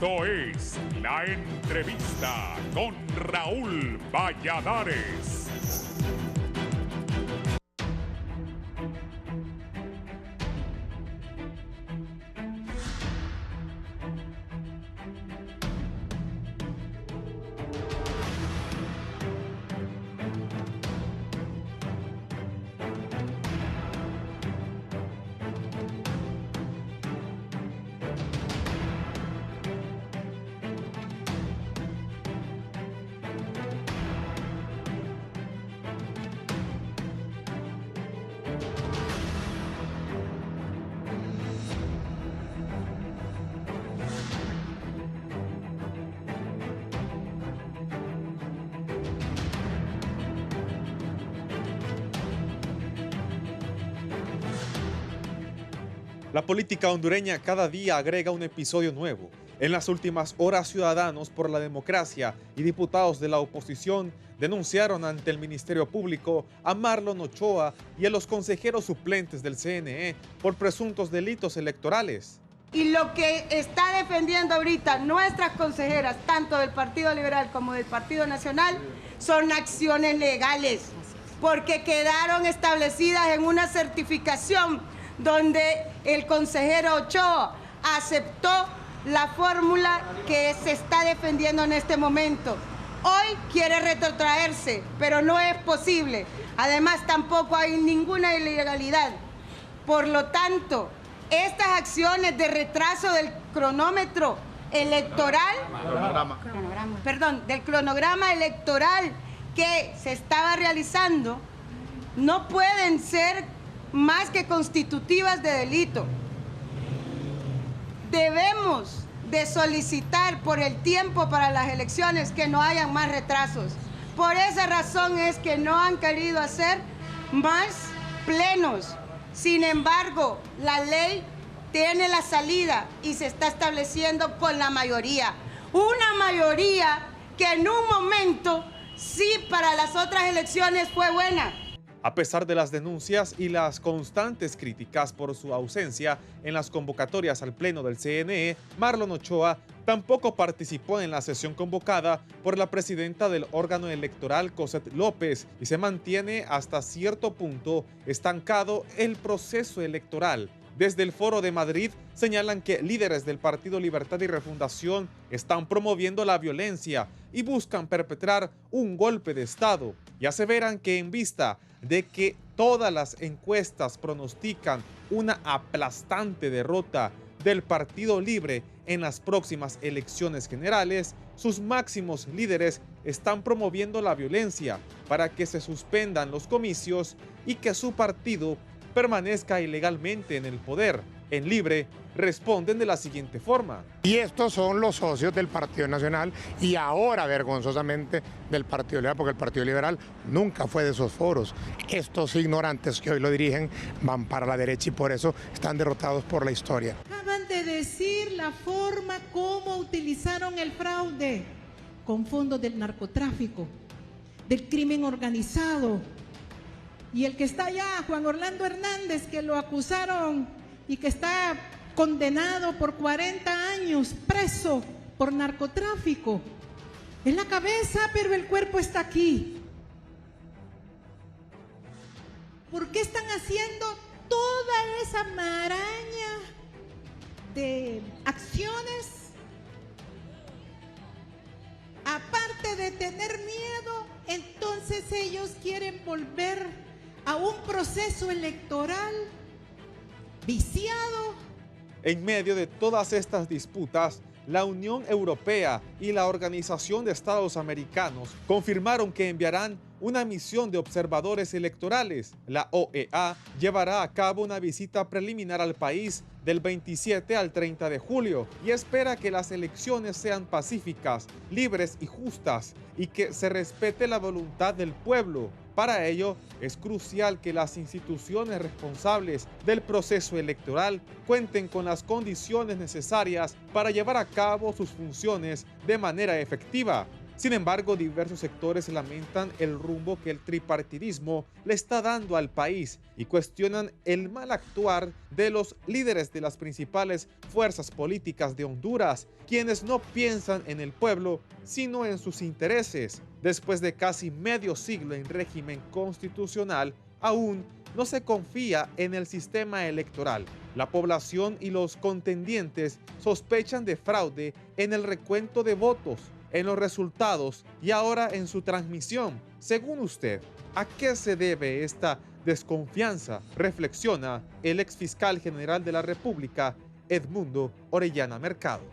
Esto es La Entrevista con Raúl Valladares. La política hondureña cada día agrega un episodio nuevo. En las últimas horas, Ciudadanos por la Democracia y diputados de la oposición denunciaron ante el Ministerio Público a Marlon Ochoa y a los consejeros suplentes del CNE por presuntos delitos electorales. Y lo que está defendiendo ahorita nuestras consejeras, tanto del Partido Liberal como del Partido Nacional, son acciones legales, porque quedaron establecidas en una certificación donde el consejero Ochoa aceptó la fórmula que se está defendiendo en este momento. Hoy quiere retrotraerse, pero no es posible. Además, tampoco hay ninguna ilegalidad. Por lo tanto, estas acciones de retraso del cronómetro electoral, del cronograma electoral que se estaba realizando, no pueden ser más que constitutivas de delito. Debemos de solicitar por el tiempo para las elecciones que no hayan más retrasos. Por esa razón es que no han querido hacer más plenos. Sin embargo, la ley tiene la salida y se está estableciendo con la mayoría. Una mayoría que en un momento sí para las otras elecciones fue buena. A pesar de las denuncias y las constantes críticas por su ausencia en las convocatorias al Pleno del CNE, Marlon Ochoa tampoco participó en la sesión convocada por la presidenta del órgano electoral, Cosette López, y se mantiene hasta cierto punto estancado el proceso electoral. Desde el Foro de Madrid señalan que líderes del Partido Libertad y Refundación están promoviendo la violencia y buscan perpetrar un golpe de Estado, y aseveran que en vista de que todas las encuestas pronostican una aplastante derrota del Partido Libre en las próximas elecciones generales, sus máximos líderes están promoviendo la violencia para que se suspendan los comicios y que su partido permanezca ilegalmente en el poder. En Libre responden de la siguiente forma. Y estos son los socios del Partido Nacional y ahora vergonzosamente del Partido Liberal, porque el Partido Liberal nunca fue de esos foros. Estos ignorantes que hoy lo dirigen van para la derecha y por eso están derrotados por la historia. Acaban de decir la forma como utilizaron el fraude con fondos del narcotráfico, del crimen organizado. Y el que está allá, Juan Orlando Hernández, que lo acusaron y que está condenado por 40 años, preso por narcotráfico. Es la cabeza, pero el cuerpo está aquí. ¿Por qué están haciendo toda esa maraña de acciones? Aparte de tener miedo, entonces ellos quieren volver a un proceso electoral viciado. En medio de todas estas disputas, la Unión Europea y la Organización de Estados Americanos confirmaron que enviarán una misión de observadores electorales. La OEA llevará a cabo una visita preliminar al país del 27 al 30 de julio y espera que las elecciones sean pacíficas, libres y justas y que se respete la voluntad del pueblo. Para ello, es crucial que las instituciones responsables del proceso electoral cuenten con las condiciones necesarias para llevar a cabo sus funciones de manera efectiva. Sin embargo, diversos sectores lamentan el rumbo que el tripartidismo le está dando al país y cuestionan el mal actuar de los líderes de las principales fuerzas políticas de Honduras, quienes no piensan en el pueblo, sino en sus intereses. Después de casi medio siglo en régimen constitucional, aún no se confía en el sistema electoral. La población y los contendientes sospechan de fraude en el recuento de votos, en los resultados y ahora en su transmisión. Según usted, ¿a qué se debe esta desconfianza? Reflexiona el exfiscal general de la República, Edmundo Orellana Mercado.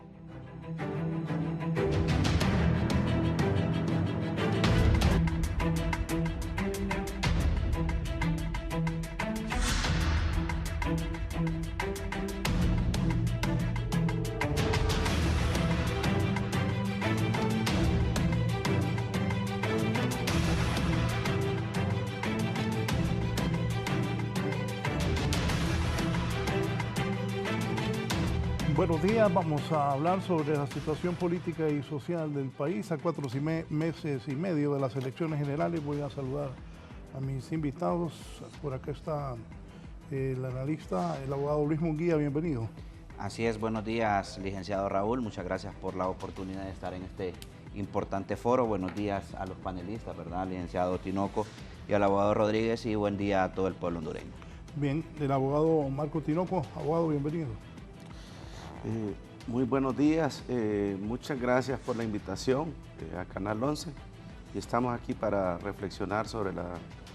Buenos días, vamos a hablar sobre la situación política y social del país a 4 meses y medio de las elecciones generales. Voy a saludar a mis invitados. Por acá está el analista, el abogado Luis Munguía, bienvenido. Así es, buenos días, licenciado Raúl, muchas gracias por la oportunidad de estar en este importante foro. Buenos días a los panelistas, ¿verdad? Licenciado Tinoco y al abogado Rodríguez, y buen día a todo el pueblo hondureño. Bien, el abogado Marco Tinoco, abogado, bienvenido. Muy buenos días, muchas gracias por la invitación a Canal 11 y estamos aquí para reflexionar sobre la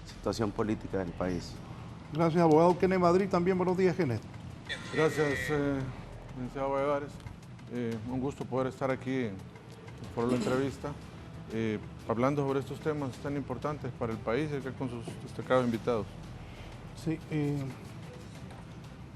situación política del país. Gracias, abogado Kenneth Madrid, también buenos días, Kenneth. Gracias, licenciado Valladares. Un gusto poder estar aquí por la entrevista, hablando sobre estos temas tan importantes para el país y acá con sus destacados invitados. Sí,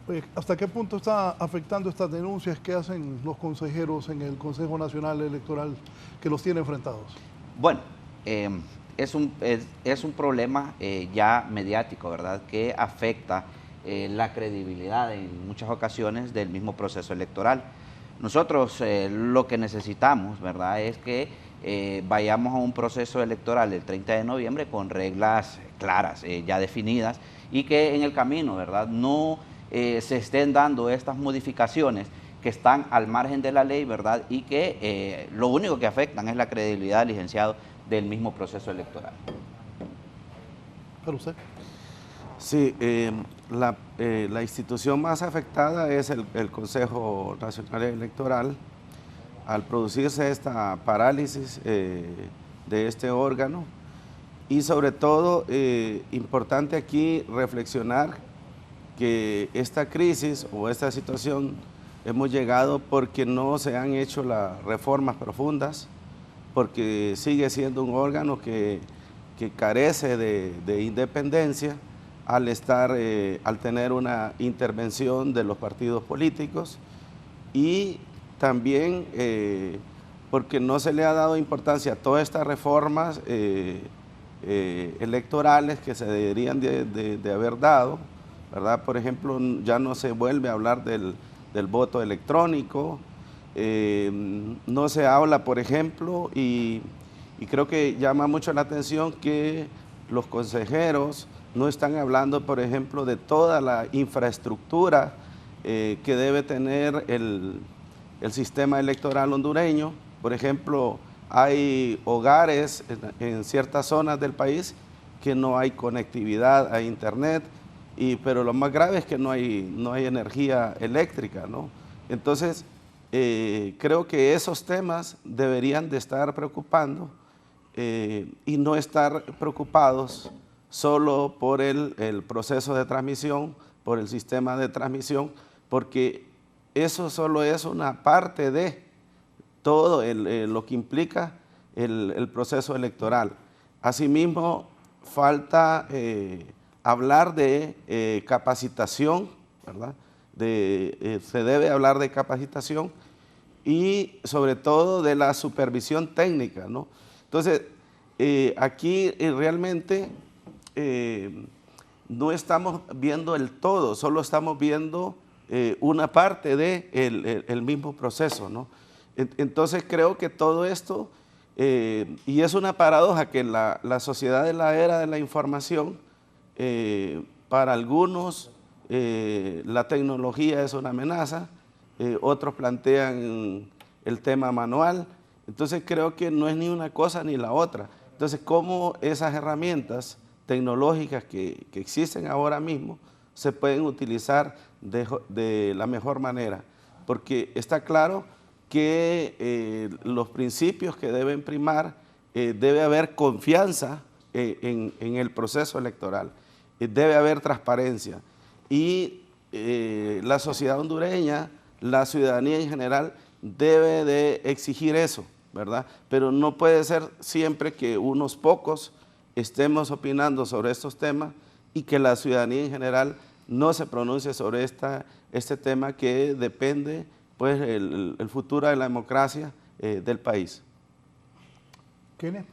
pues, ¿hasta qué punto está afectando estas denuncias que hacen los consejeros en el Consejo Nacional Electoral que los tiene enfrentados? Bueno, es un problema ya mediático, ¿verdad?, que afecta la credibilidad en muchas ocasiones del mismo proceso electoral. Nosotros lo que necesitamos, ¿verdad?, es que vayamos a un proceso electoral el 30 de noviembre con reglas claras, ya definidas, y que en el camino, ¿verdad?, no se estén dando estas modificaciones que están al margen de la ley, ¿verdad?, y que lo único que afectan es la credibilidad, licenciado, del mismo proceso electoral. ¿Para usted? Sí, la institución más afectada es el Consejo Nacional Electoral. Al producirse esta parálisis de este órgano, y sobre todo importante aquí reflexionar que esta crisis o esta situación hemos llegado porque no se han hecho las reformas profundas, porque sigue siendo un órgano que carece de independencia al tener una intervención de los partidos políticos, y también porque no se le ha dado importancia a todas estas reformas electorales que se deberían de haber dado, ¿verdad? Por ejemplo, ya no se vuelve a hablar del voto electrónico, no se habla, por ejemplo, y creo que llama mucho la atención que los consejeros no están hablando, por ejemplo, de toda la infraestructura que debe tener el sistema electoral hondureño. Por ejemplo, hay hogares en ciertas zonas del país que no hay conectividad a internet, pero lo más grave es que no hay energía eléctrica, ¿no? Entonces, creo que esos temas deberían de estar preocupando y no estar preocupados solo por el proceso de transmisión, por el sistema de transmisión, porque eso solo es una parte de todo lo que implica el proceso electoral. Asimismo, falta hablar de capacitación, ¿verdad? Se debe hablar de capacitación y sobre todo de la supervisión técnica, ¿no? Entonces, aquí realmente no estamos viendo el todo, solo estamos viendo una parte del mismo proceso, ¿no? Entonces creo que todo esto Y es una paradoja que la sociedad de la era de la información, para algunos la tecnología es una amenaza, otros plantean el tema manual. Entonces creo que no es ni una cosa ni la otra. Entonces, ¿cómo esas herramientas tecnológicas que existen ahora mismo se pueden utilizar de la mejor manera? Porque está claro que los principios que deben primar, debe haber confianza en el proceso electoral, debe haber transparencia y la sociedad hondureña, la ciudadanía en general debe de exigir eso, ¿verdad? Pero no puede ser siempre que unos pocos estemos opinando sobre estos temas y que la ciudadanía en general no se pronuncie sobre este tema que depende, pues, el futuro de la democracia del país. ¿Kenneth?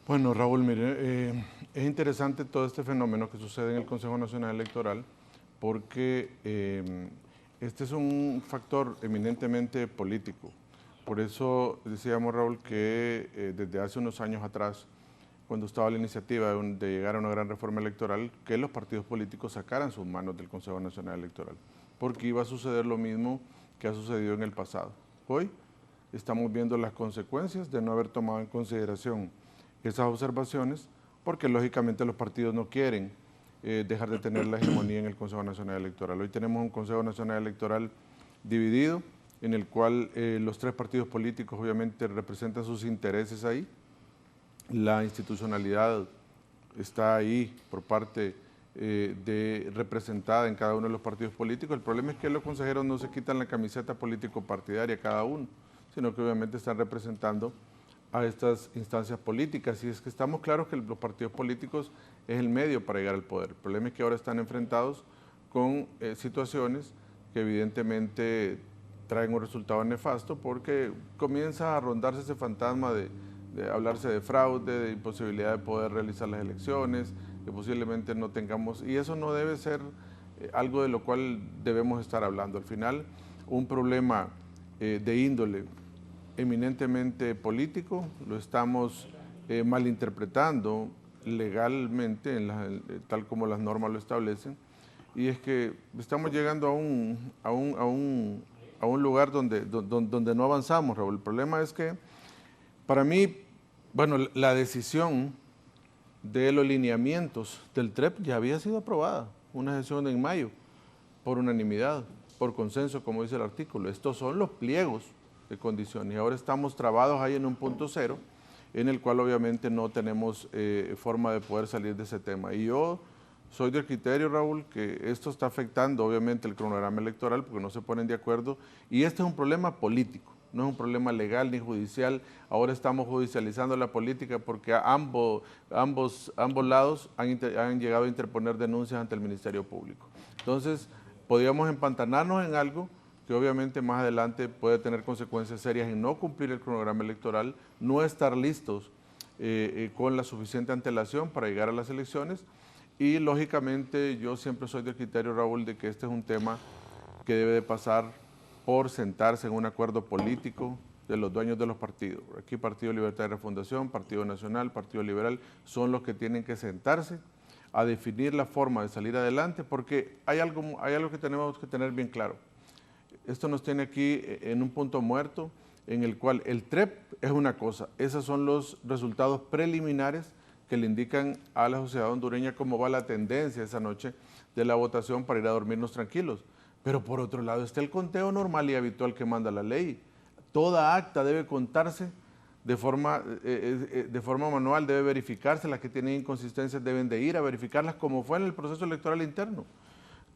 Bueno, Raúl, mire, es interesante todo este fenómeno que sucede en el Consejo Nacional Electoral porque este es un factor eminentemente político. Por eso decíamos, Raúl, que desde hace unos años atrás, cuando estaba la iniciativa de llegar a una gran reforma electoral, que los partidos políticos sacaran sus manos del Consejo Nacional Electoral, porque iba a suceder lo mismo que ha sucedido en el pasado. Hoy estamos viendo las consecuencias de no haber tomado en consideración esas observaciones, porque lógicamente los partidos no quieren dejar de tener la hegemonía en el Consejo Nacional Electoral. Hoy tenemos un Consejo Nacional Electoral dividido, en el cual los tres partidos políticos obviamente representan sus intereses ahí. La institucionalidad está ahí por parte representada en cada uno de los partidos políticos. El problema es que los consejeros no se quitan la camiseta político-partidaria cada uno, sino que obviamente están representando a estas instancias políticas. Y es que estamos claros que los partidos políticos es el medio para llegar al poder. El problema es que ahora están enfrentados con situaciones que evidentemente traen un resultado nefasto porque comienza a rondarse ese fantasma de hablarse de fraude, de imposibilidad de poder realizar las elecciones, que posiblemente no tengamos, y eso no debe ser algo de lo cual debemos estar hablando. Al final, un problema de índole eminentemente político, lo estamos malinterpretando legalmente, tal como las normas lo establecen, y es que estamos llegando a un lugar donde no avanzamos, Raúl. El problema es que, para mí, bueno, la decisión de los lineamientos del TREP ya había sido aprobada, una sesión en mayo, por unanimidad, por consenso, como dice el artículo. Estos son los pliegos de condiciones y ahora estamos trabados ahí en un punto cero, en el cual obviamente no tenemos forma de poder salir de ese tema. Y yo soy del criterio, Raúl, que esto está afectando obviamente el cronograma electoral porque no se ponen de acuerdo y este es un problema político. No es un problema legal ni judicial. Ahora estamos judicializando la política porque ambos lados han llegado a interponer denuncias ante el Ministerio Público. Entonces, podríamos empantanarnos en algo que obviamente más adelante puede tener consecuencias serias en no cumplir el cronograma electoral, no estar listos con la suficiente antelación para llegar a las elecciones y, lógicamente, yo siempre soy del criterio, Raúl, de que este es un tema que debe de pasar por sentarse en un acuerdo político de los dueños de los partidos. Aquí Partido Libertad y Refundación, Partido Nacional, Partido Liberal, son los que tienen que sentarse a definir la forma de salir adelante, porque hay algo que tenemos que tener bien claro. Esto nos tiene aquí en un punto muerto, en el cual el TREP es una cosa, esos son los resultados preliminares que le indican a la sociedad hondureña cómo va la tendencia esa noche de la votación para ir a dormirnos tranquilos. Pero por otro lado está el conteo normal y habitual que manda la ley. Toda acta debe contarse de forma manual, debe verificarse, las que tienen inconsistencias deben de ir a verificarlas como fue en el proceso electoral interno.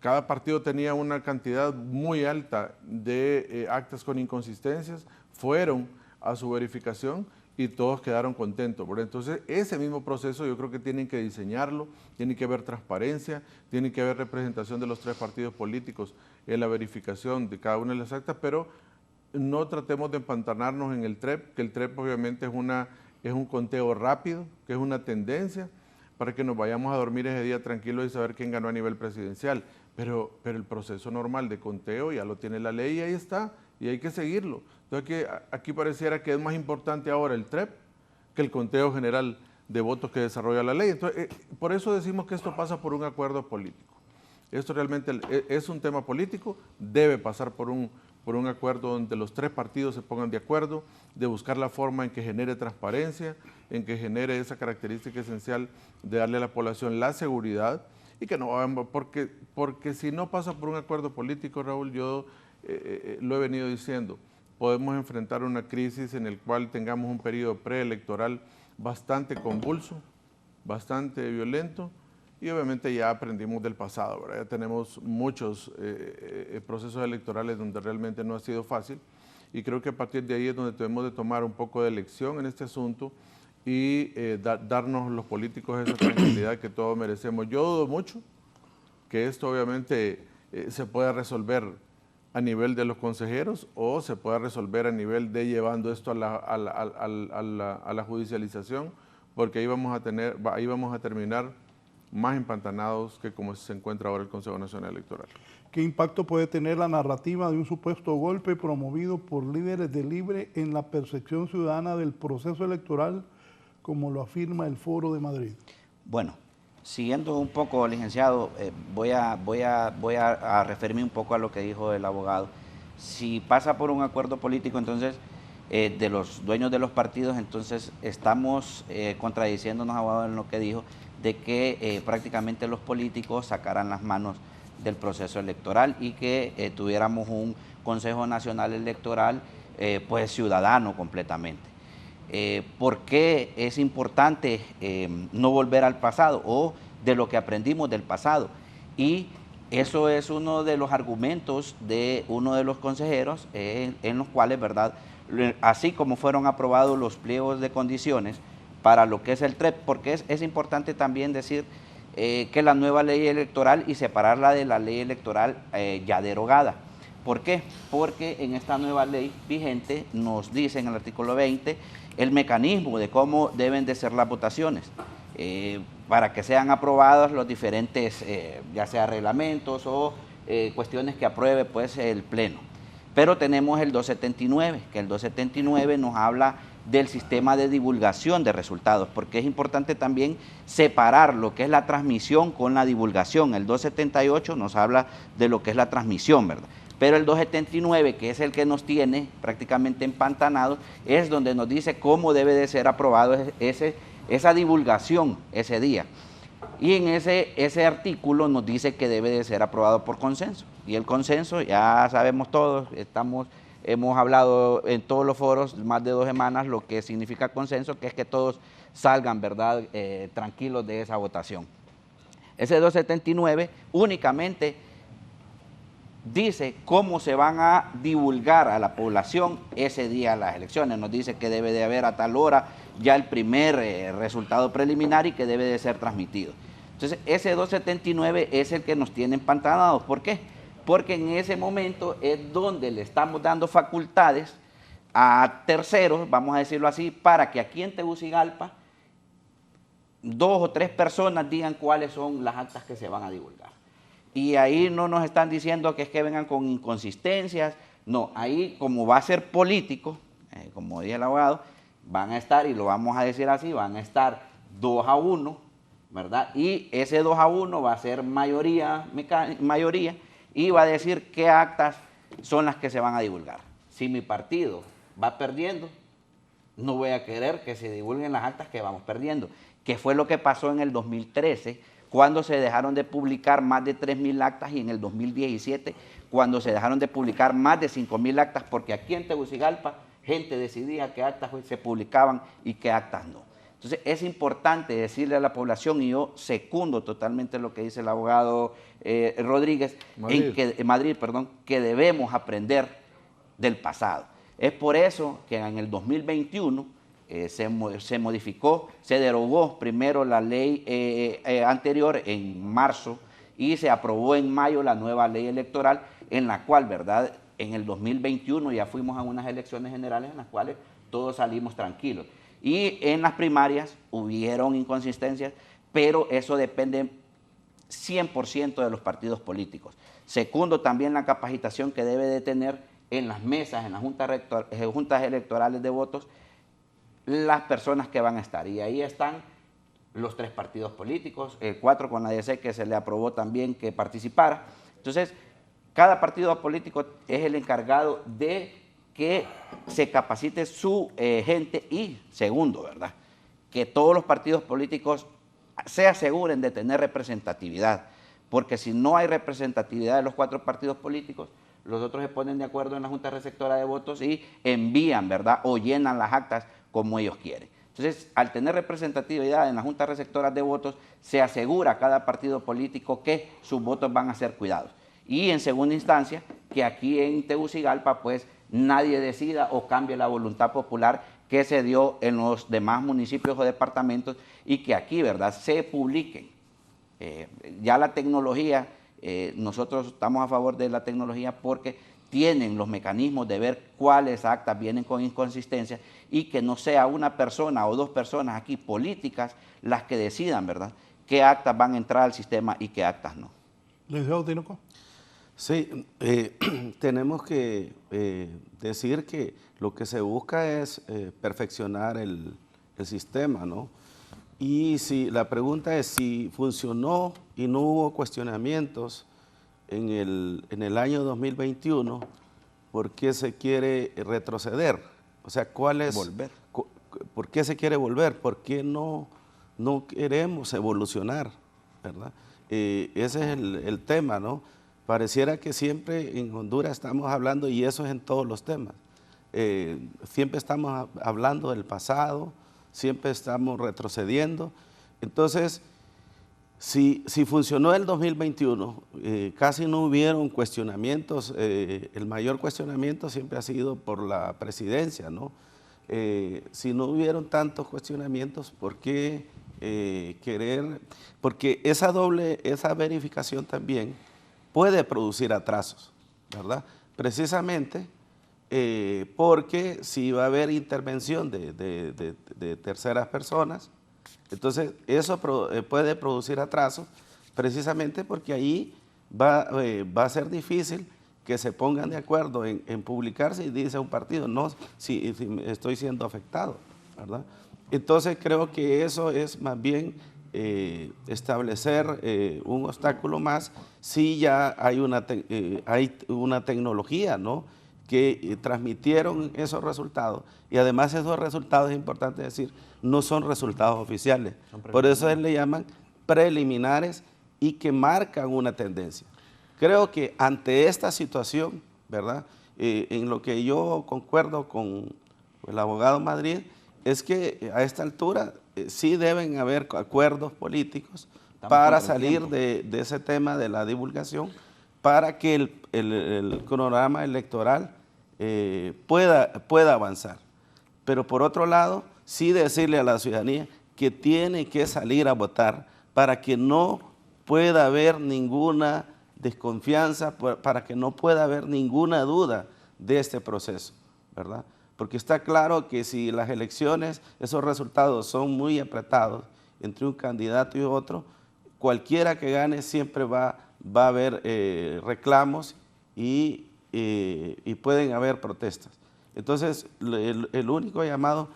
Cada partido tenía una cantidad muy alta de actas con inconsistencias, fueron a su verificación y todos quedaron contentos. Entonces, ese mismo proceso yo creo que tienen que diseñarlo, tiene que haber transparencia, tiene que haber representación de los tres partidos políticos en la verificación de cada una de las actas, pero no tratemos de empantanarnos en el TREP, que el TREP obviamente es un conteo rápido, que es una tendencia para que nos vayamos a dormir ese día tranquilos y saber quién ganó a nivel presidencial. Pero el proceso normal de conteo ya lo tiene la ley y ahí está. y hay que seguirlo. Entonces aquí pareciera que es más importante ahora el TREP que el conteo general de votos que desarrolla la ley. Entonces, por eso decimos que esto pasa por un acuerdo político. Esto realmente es un tema político, debe pasar por un acuerdo donde los tres partidos se pongan de acuerdo, de buscar la forma en que genere transparencia, en que genere esa característica esencial de darle a la población la seguridad, y que no, porque si no pasa por un acuerdo político, Raúl, yo lo he venido diciendo, podemos enfrentar una crisis en el cual tengamos un periodo preelectoral bastante convulso, bastante violento, y obviamente ya aprendimos del pasado, ¿verdad? Ya tenemos muchos procesos electorales donde realmente no ha sido fácil, y creo que a partir de ahí es donde debemos de tomar un poco de lección en este asunto y darnos los políticos esa tranquilidad que todos merecemos. Yo dudo mucho que esto obviamente se pueda resolver a nivel de los consejeros o se pueda resolver a nivel de llevando esto a la judicialización, porque ahí vamos a terminar más empantanados que como se encuentra ahora el Consejo Nacional Electoral. ¿Qué impacto puede tener la narrativa de un supuesto golpe promovido por líderes de Libre en la percepción ciudadana del proceso electoral, como lo afirma el Foro de Madrid? Bueno, siguiendo un poco, licenciado, voy a referirme un poco a lo que dijo el abogado. Si pasa por un acuerdo político, entonces, de los dueños de los partidos, entonces estamos contradiciéndonos, abogado, en lo que dijo, de que prácticamente los políticos sacaran las manos del proceso electoral y que tuviéramos un Consejo Nacional Electoral pues ciudadano completamente. ¿Por qué es importante no volver al pasado o de lo que aprendimos del pasado? Y eso es uno de los argumentos de uno de los consejeros en los cuales, ¿verdad?, así como fueron aprobados los pliegos de condiciones para lo que es el TREP, porque es importante también decir que la nueva ley electoral y separarla de la ley electoral ya derogada. ¿Por qué? Porque en esta nueva ley vigente nos dice en el artículo 20 el mecanismo de cómo deben de ser las votaciones para que sean aprobados los diferentes, ya sea reglamentos o cuestiones que apruebe pues el Pleno. Pero tenemos el 279, que el 279 nos habla del sistema de divulgación de resultados, porque es importante también separar lo que es la transmisión con la divulgación. El 278 nos habla de lo que es la transmisión, ¿verdad? Pero el 279, que es el que nos tiene prácticamente empantanados, es donde nos dice cómo debe de ser aprobado esa divulgación ese día. Y en ese artículo nos dice que debe de ser aprobado por consenso. Y el consenso, ya sabemos todos, hemos hablado en todos los foros más de 2 semanas lo que significa consenso, que es que todos salgan, ¿verdad?, tranquilos de esa votación. Ese 279 únicamente dice cómo se van a divulgar a la población ese día las elecciones. Nos dice que debe de haber a tal hora ya el primer resultado preliminar y que debe de ser transmitido. Entonces, ese 279 es el que nos tiene empantanados. ¿Por qué? Porque en ese momento es donde le estamos dando facultades a terceros, vamos a decirlo así, para que aquí en Tegucigalpa 2 o 3 personas digan cuáles son las actas que se van a divulgar. Y ahí no nos están diciendo que es que vengan con inconsistencias, no, ahí como va a ser político, como dice el abogado, van a estar, y lo vamos a decir así, van a estar 2-1, ¿verdad? Y ese 2-1 va a ser mayoría, y va a decir qué actas son las que se van a divulgar. Si mi partido va perdiendo, no voy a querer que se divulguen las actas que vamos perdiendo, que fue lo que pasó en el 2013, cuando se dejaron de publicar más de 3.000 actas, y en el 2017, cuando se dejaron de publicar más de 5.000 actas, porque aquí en Tegucigalpa gente decidía qué actas se publicaban y qué actas no. Entonces es importante decirle a la población, y yo secundo totalmente lo que dice el abogado Rodríguez, que debemos aprender del pasado. Es por eso que en el 2021 se modificó, se derogó primero la ley anterior en marzo y se aprobó en mayo la nueva ley electoral, en la cual, ¿verdad?, en el 2021 ya fuimos a unas elecciones generales en las cuales todos salimos tranquilos. Y en las primarias hubieron inconsistencias, pero eso depende 100% de los partidos políticos. Secundo también la capacitación que debe de tener en las mesas, en las juntas electorales de votos, las personas que van a estar. Y ahí están los 3 partidos políticos, 4 con la DC que se le aprobó también que participara. Entonces, cada partido político es el encargado de que se capacite su gente y, segundo, ¿verdad?, que todos los partidos políticos se aseguren de tener representatividad, porque si no hay representatividad de los 4 partidos políticos, los otros se ponen de acuerdo en la Junta Receptora de Votos y envían, ¿verdad?, o llenan las actas como ellos quieren. Entonces, al tener representatividad en la Junta Receptora de Votos, se asegura a cada partido político que sus votos van a ser cuidados. Y en segunda instancia, que aquí en Tegucigalpa, pues, nadie decida o cambie la voluntad popular que se dio en los demás municipios o departamentos y que aquí, ¿verdad?, se publiquen. Ya la tecnología, nosotros estamos a favor de la tecnología porque tienen los mecanismos de ver cuáles actas vienen con inconsistencia y que no sea una persona o 2 personas aquí políticas las que decidan, ¿verdad?, qué actas van a entrar al sistema y qué actas no. Licenciado Tinoco. Sí, tenemos que decir que lo que se busca es perfeccionar el sistema, ¿no? Y si la pregunta es si funcionó y no hubo cuestionamientos en el año 2021, ¿por qué se quiere retroceder? O sea, ¿cuál es? Volver. ¿Por qué se quiere volver? ¿Por qué no queremos evolucionar? ¿Verdad? Ese es el tema, ¿no? Pareciera que siempre en Honduras estamos hablando, y eso es en todos los temas, siempre estamos hablando del pasado, siempre estamos retrocediendo. Entonces, si funcionó el 2021, casi no hubieron cuestionamientos, el mayor cuestionamiento siempre ha sido por la presidencia, ¿no? Si no hubieron tantos cuestionamientos, ¿por qué querer? Porque esa verificación también puede producir atrasos, ¿verdad? Precisamente porque si va a haber intervención de terceras personas, entonces eso puede producir atrasos, precisamente porque ahí va a ser difícil que se pongan de acuerdo en publicar si dice un partido, no si estoy siendo afectado, ¿verdad? Entonces creo que eso es más bien establecer un obstáculo más si ya hay una tecnología, ¿no?, que transmitieron esos resultados, y además esos resultados, es importante decir, no son resultados oficiales, por eso le llaman preliminares y que marcan una tendencia. Creo que ante esta situación, ¿verdad?, en lo que yo concuerdo con el abogado Madrid, es que a esta altura sí deben haber acuerdos políticos para salir de ese tema de la divulgación, para que el cronograma electoral pueda avanzar. Pero por otro lado, sí decirle a la ciudadanía que tiene que salir a votar para que no pueda haber ninguna desconfianza, para que no pueda haber ninguna duda de este proceso, ¿verdad? Porque está claro que si las elecciones, esos resultados son muy apretados entre un candidato y otro, cualquiera que gane siempre va a haber reclamos y pueden haber protestas. Entonces, el único llamado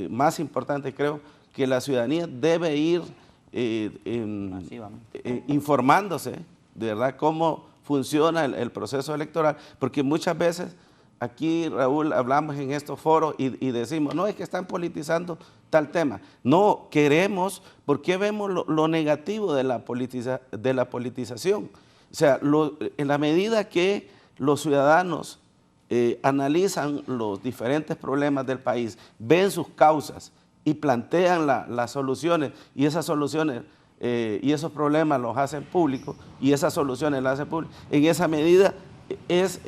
más importante, creo, que la ciudadanía debe ir informándose, de verdad, cómo funciona el proceso electoral, porque muchas veces aquí, Raúl, hablamos en estos foros y decimos, no, es que están politizando tal tema. No, queremos, porque vemos lo negativo de la politización. O sea, en la medida que los ciudadanos analizan los diferentes problemas del país, ven sus causas y plantean las soluciones, y esas soluciones y esos problemas los hacen públicos, y esas soluciones las hacen públicas, en esa medida es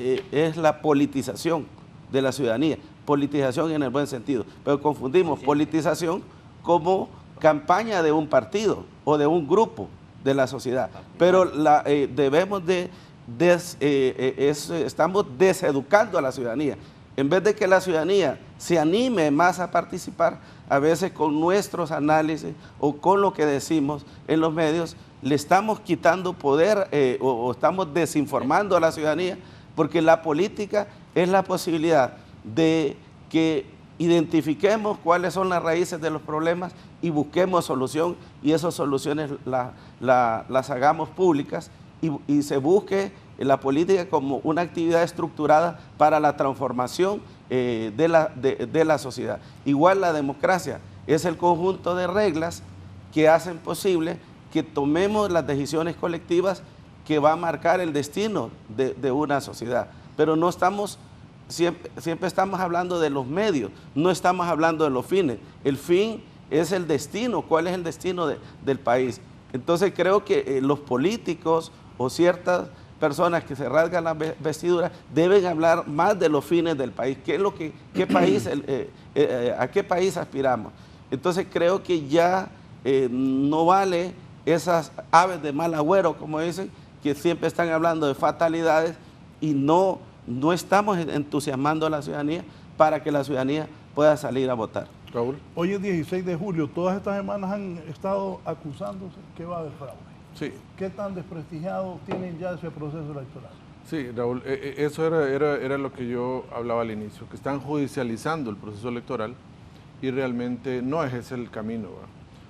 la politización de la ciudadanía, politización en el buen sentido, pero confundimos politización como campaña de un partido o de un grupo de la sociedad, pero debemos estamos deseducando a la ciudadanía. En vez de que la ciudadanía se anime más a participar, a veces con nuestros análisis o con lo que decimos en los medios, le estamos quitando poder o estamos desinformando a la ciudadanía porque la política es la posibilidad de que identifiquemos cuáles son las raíces de los problemas y busquemos solución, y esas soluciones las hagamos públicas y se busque la política como una actividad estructurada para la transformación de la sociedad. Igual la democracia es el conjunto de reglas que hacen posible que tomemos las decisiones colectivas que va a marcar el destino de una sociedad. Pero no estamos, siempre estamos hablando de los medios, no estamos hablando de los fines. El fin es el destino, ¿cuál es el destino del país? Entonces creo que los políticos o ciertas personas que se rasgan las vestiduras deben hablar más de los fines del país, a qué país aspiramos. Entonces creo que ya no vale esas aves de mal agüero, como dicen, que siempre están hablando de fatalidades y no estamos entusiasmando a la ciudadanía para que la ciudadanía pueda salir a votar. Raúl. Hoy es 16 de julio, todas estas semanas han estado acusándose que va a haber fraude. Sí. ¿Qué tan desprestigiado tienen ya ese proceso electoral? Sí, Raúl, eso era lo que yo hablaba al inicio, que están judicializando el proceso electoral y realmente no es ese el camino, ¿va?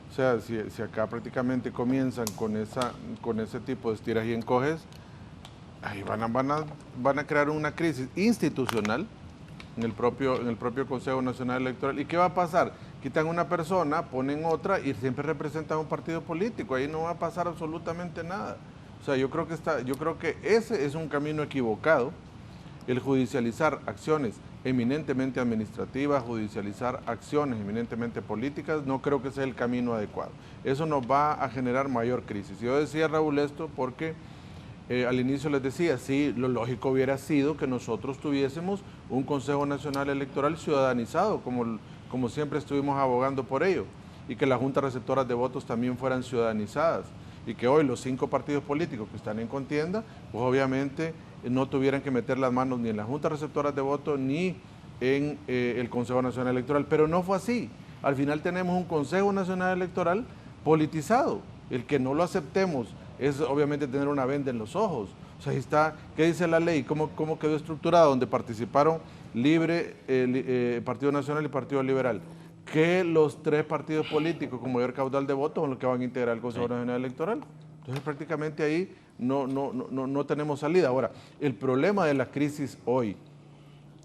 O sea, si acá prácticamente comienzan con ese tipo de estiras y encoges, ahí van a crear una crisis institucional en el propio Consejo Nacional Electoral. ¿Y qué va a pasar? Quitan una persona, ponen otra y siempre representan un partido político. Ahí no va a pasar absolutamente nada. O sea, yo creo que ese es un camino equivocado, el judicializar acciones eminentemente administrativas, judicializar acciones eminentemente políticas, no creo que sea el camino adecuado. Eso nos va a generar mayor crisis. Yo decía, Raúl, esto porque al inicio les decía, sí, lo lógico hubiera sido que nosotros tuviésemos un Consejo Nacional Electoral ciudadanizado, como siempre estuvimos abogando por ello, y que las juntas receptoras de votos también fueran ciudadanizadas, y que hoy los 5 partidos políticos que están en contienda, pues obviamente no tuvieran que meter las manos ni en las juntas receptoras de votos ni en el Consejo Nacional Electoral. Pero no fue así. Al final tenemos un Consejo Nacional Electoral politizado. El que no lo aceptemos es obviamente tener una venda en los ojos. O sea, ahí está, ¿qué dice la ley? ¿Cómo quedó estructurada? Donde participaron Partido Nacional y Partido Liberal. Que los 3 partidos políticos con mayor caudal de votos son los que van a integrar el Consejo Nacional Electoral. Entonces prácticamente ahí no tenemos salida. Ahora, el problema de la crisis hoy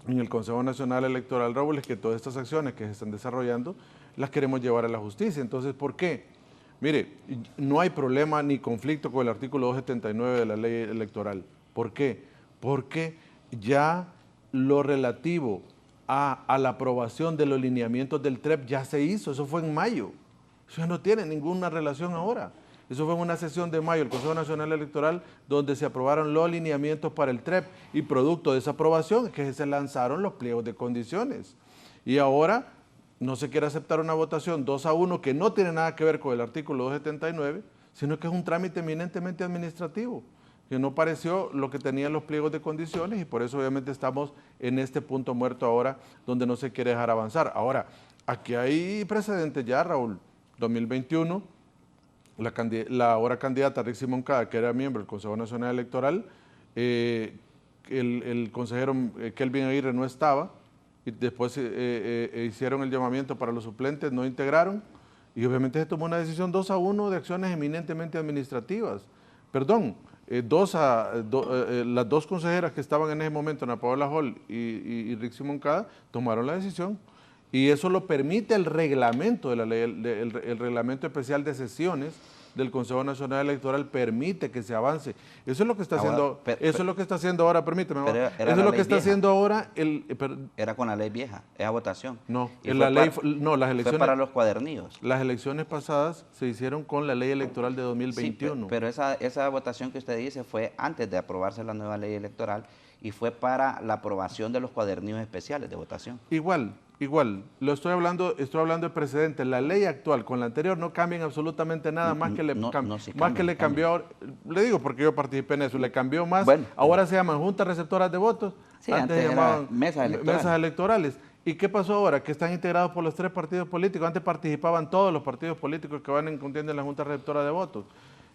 en el Consejo Nacional Electoral, Raúl, es que todas estas acciones que se están desarrollando las queremos llevar a la justicia. Entonces, ¿por qué? Mire, no hay problema ni conflicto con el artículo 279 de la ley electoral. ¿Por qué? Porque ya lo relativo a la aprobación de los lineamientos del TREP ya se hizo, eso fue en mayo. Eso ya no tiene ninguna relación ahora. Eso fue en una sesión de mayo del Consejo Nacional Electoral donde se aprobaron los lineamientos para el TREP y producto de esa aprobación es que se lanzaron los pliegos de condiciones. Y ahora no se quiere aceptar una votación 2-1 que no tiene nada que ver con el artículo 279, sino que es un trámite eminentemente administrativo, que no pareció lo que tenían los pliegos de condiciones y por eso obviamente estamos en este punto muerto ahora donde no se quiere dejar avanzar. Ahora, aquí hay precedentes ya, Raúl, 2021, la ahora candidata Rixi Moncada, que era miembro del Consejo Nacional Electoral, el consejero Kelvin Aguirre no estaba y después hicieron el llamamiento para los suplentes, no integraron y obviamente se tomó una decisión 2-1 de acciones eminentemente administrativas. Perdón, las 2 consejeras que estaban en ese momento, Ana Paola Hall y Rixi Moncada, tomaron la decisión. Y eso lo permite el reglamento de la ley, el reglamento especial de sesiones del Consejo Nacional Electoral permite que se avance. Eso es lo que está haciendo, eso es lo que está haciendo ahora, permíteme. Eso es lo que está haciendo ahora era con la ley vieja, esa votación. No, las elecciones fue para los cuadernillos. Las elecciones pasadas se hicieron con la ley electoral de 2021. Sí, pero esa votación que usted dice fue antes de aprobarse la nueva ley electoral y fue para la aprobación de los cuadernillos especiales de votación. Igual, estoy hablando de precedentes. La ley actual con la anterior no cambian absolutamente nada, más que le cambió, le digo porque yo participé en eso, le cambió más, bueno, ahora se llaman juntas receptoras de votos, sí, antes se llamaban mesas electorales. ¿Y qué pasó ahora? Que están integrados por los 3 partidos políticos, antes participaban todos los partidos políticos que van en contienda en la junta receptora de votos.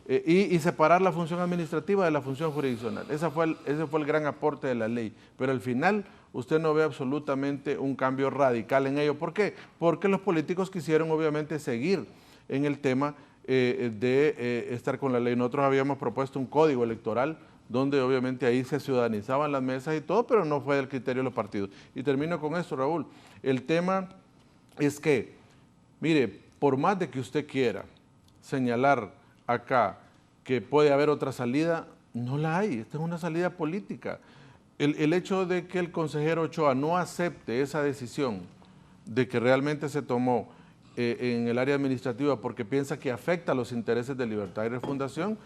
y separar la función administrativa de la función jurisdiccional. Ese fue el gran aporte de la ley, pero al final usted no ve absolutamente un cambio radical en ello. ¿Por qué? Porque los políticos quisieron obviamente seguir en el tema de estar con la ley. Nosotros habíamos propuesto un código electoral donde obviamente ahí se ciudadanizaban las mesas y todo, pero no fue del criterio de los partidos. Y termino con esto, Raúl. El tema es que, mire, por más de que usted quiera señalar acá que puede haber otra salida, no la hay. Esta es una salida política. El hecho de que el consejero Ochoa no acepte esa decisión de que realmente se tomó en el área administrativa porque piensa que afecta a los intereses de Libertad y Refundación,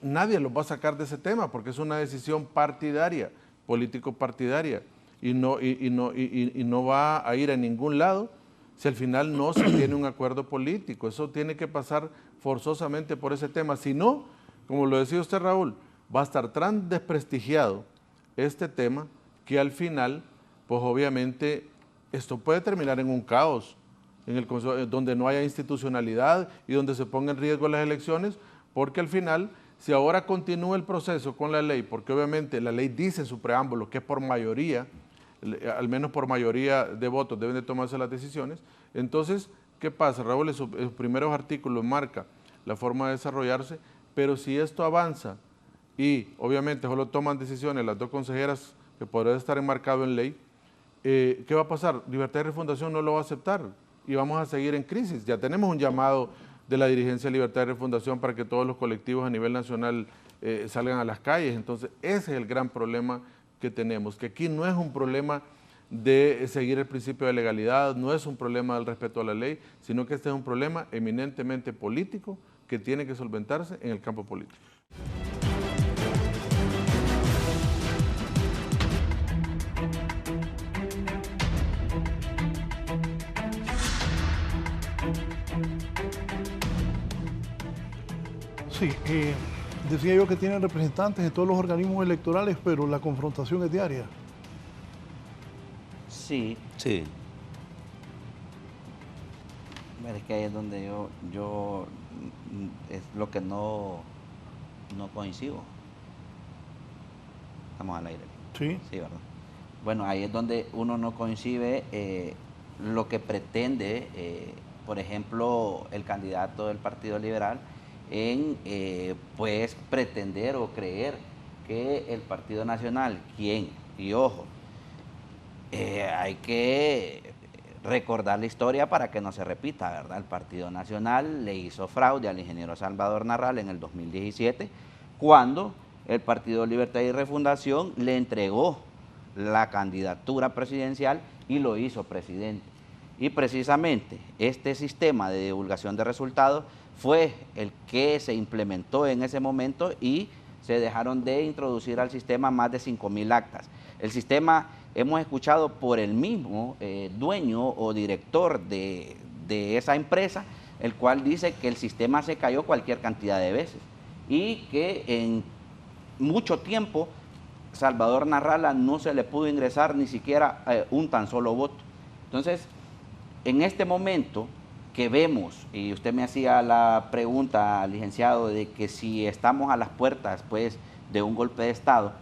nadie los va a sacar de ese tema porque es una decisión partidaria, político-partidaria, y no va a ir a ningún lado si al final no se tiene un acuerdo político. Eso tiene que pasar forzosamente por ese tema. Si no, como lo decía usted, Raúl, va a estar tan desprestigiado este tema que al final, pues obviamente, esto puede terminar en un caos, en el Consejo, donde no haya institucionalidad y donde se ponga en riesgo las elecciones, porque al final, si ahora continúa el proceso con la ley, porque obviamente la ley dice en su preámbulo que es por mayoría, al menos por mayoría de votos deben de tomarse las decisiones, entonces, ¿qué pasa? Raúl, en sus primeros artículos marca la forma de desarrollarse, pero si esto avanza y obviamente solo toman decisiones las dos consejeras que podrán estar enmarcado en ley, ¿qué va a pasar? Libertad y Refundación no lo va a aceptar y vamos a seguir en crisis. Ya tenemos un llamado de la dirigencia de Libertad y Refundación para que todos los colectivos a nivel nacional salgan a las calles. Entonces, ese es el gran problema que tenemos, que aquí no es un problema de seguir el principio de legalidad, no es un problema del respeto a la ley, sino que este es un problema eminentemente político que tiene que solventarse en el campo político. Sí, decía yo que tienen representantes en todos los organismos electorales, pero la confrontación es diaria. Sí. Sí. Es que ahí es donde yo es lo que no coincido. Estamos al aire. Sí. Sí, ¿verdad? Bueno, ahí es donde uno no coincide lo que pretende, por ejemplo, el candidato del Partido Liberal en pues pretender o creer que el Partido Nacional, y ojo, hay que recordar la historia para que no se repita, ¿verdad? El Partido Nacional le hizo fraude al ingeniero Salvador Narral en el 2017, cuando el Partido Libertad y Refundación le entregó la candidatura presidencial y lo hizo presidente. Y precisamente este sistema de divulgación de resultados fue el que se implementó en ese momento y se dejaron de introducir al sistema más de 5.000 actas. El sistema, hemos escuchado por el mismo dueño o director de esa empresa, el cual dice que el sistema se cayó cualquier cantidad de veces y que en mucho tiempo Salvador Narrala no se le pudo ingresar ni siquiera un tan solo voto. Entonces, en este momento que vemos, y usted me hacía la pregunta, licenciado, de que si estamos a las puertas pues de un golpe de Estado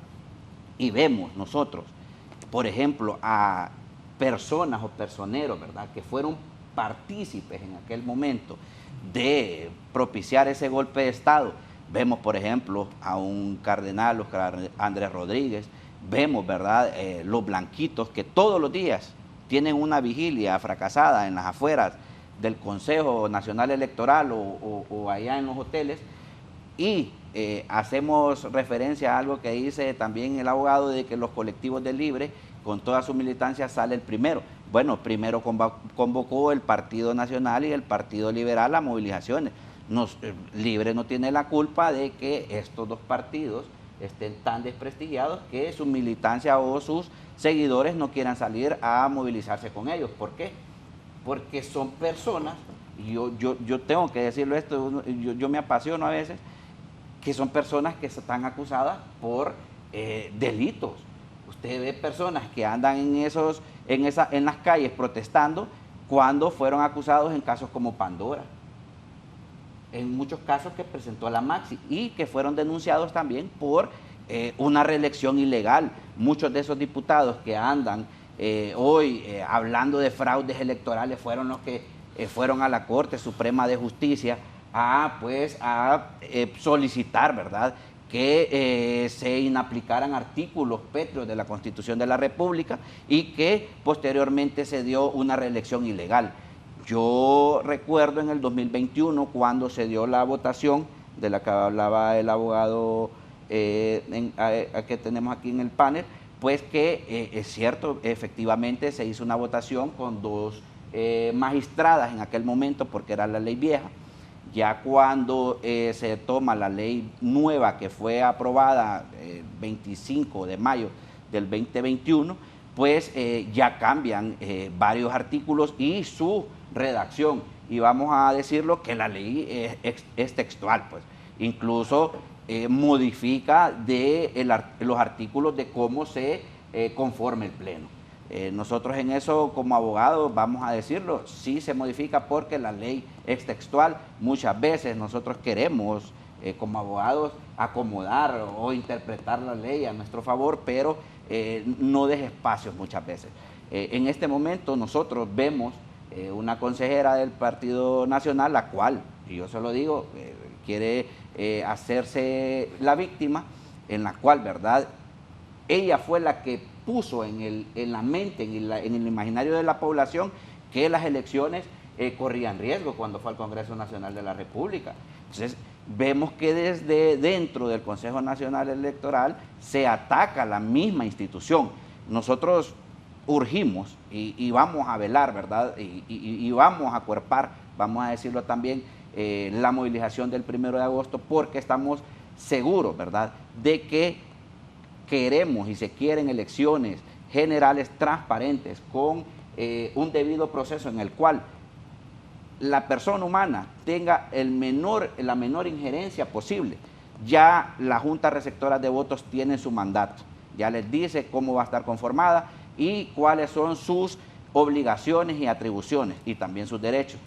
y vemos nosotros, por ejemplo, a personas o personeros, ¿verdad?, que fueron partícipes en aquel momento de propiciar ese golpe de Estado. Vemos, por ejemplo, a un cardenal, Oscar Andrés Rodríguez, vemos, ¿verdad?, los blanquitos que todos los días tienen una vigilia fracasada en las afueras del Consejo Nacional Electoral o allá en los hoteles, y hacemos referencia a algo que dice también el abogado de que los colectivos de Libre, con toda su militancia, sale el primero. Bueno, primero convocó el Partido Nacional y el Partido Liberal a movilizaciones. Libre no tiene la culpa de que estos dos partidos estén tan desprestigiados que su militancia o sus seguidores no quieran salir a movilizarse con ellos. ¿Por qué? Porque son personas, y yo tengo que decirlo esto, yo me apasiono a veces, que son personas que están acusadas por delitos. Usted ve personas que andan en las calles protestando cuando fueron acusados en casos como Pandora. en muchos casos que presentó la Maxi y que fueron denunciados también por una reelección ilegal. Muchos de esos diputados que andan hoy hablando de fraudes electorales fueron los que fueron a la Corte Suprema de Justicia a solicitar, ¿verdad?, que se inaplicaran artículos pétreos de la Constitución de la República y que posteriormente se dio una reelección ilegal. Yo recuerdo en el 2021, cuando se dio la votación de la que hablaba el abogado que tenemos aquí en el panel, pues que es cierto, efectivamente se hizo una votación con 2 magistradas en aquel momento, porque era la ley vieja. Ya cuando se toma la ley nueva que fue aprobada el 25 de mayo del 2021, pues ya cambian varios artículos y su redacción. Y vamos a decirlo que la ley es textual, pues. Incluso modifica los artículos de cómo se conforme el Pleno. Nosotros en eso, como abogados, vamos a decirlo, sí se modifica porque la ley es textual. Muchas veces nosotros queremos, como abogados, acomodar o interpretar la ley a nuestro favor, pero no deja espacios muchas veces. En este momento nosotros vemos una consejera del Partido Nacional, la cual, y yo se lo digo, quiere hacerse la víctima, en la cual, ¿verdad?, ella fue la que puso en la mente, en el imaginario de la población, que las elecciones corrían riesgo cuando fue al Congreso Nacional de la República. Entonces, vemos que desde dentro del Consejo Nacional Electoral se ataca la misma institución. Nosotros urgimos y vamos a velar, ¿verdad?, y vamos a acuerpar, vamos a decirlo también, la movilización del 1 de agosto, porque estamos seguros, ¿verdad?, de que queremos y se quieren elecciones generales transparentes con un debido proceso en el cual la persona humana tenga la menor injerencia posible. Ya la Junta Receptora de Votos tiene su mandato, ya les dice cómo va a estar conformada y cuáles son sus obligaciones y atribuciones y también sus derechos.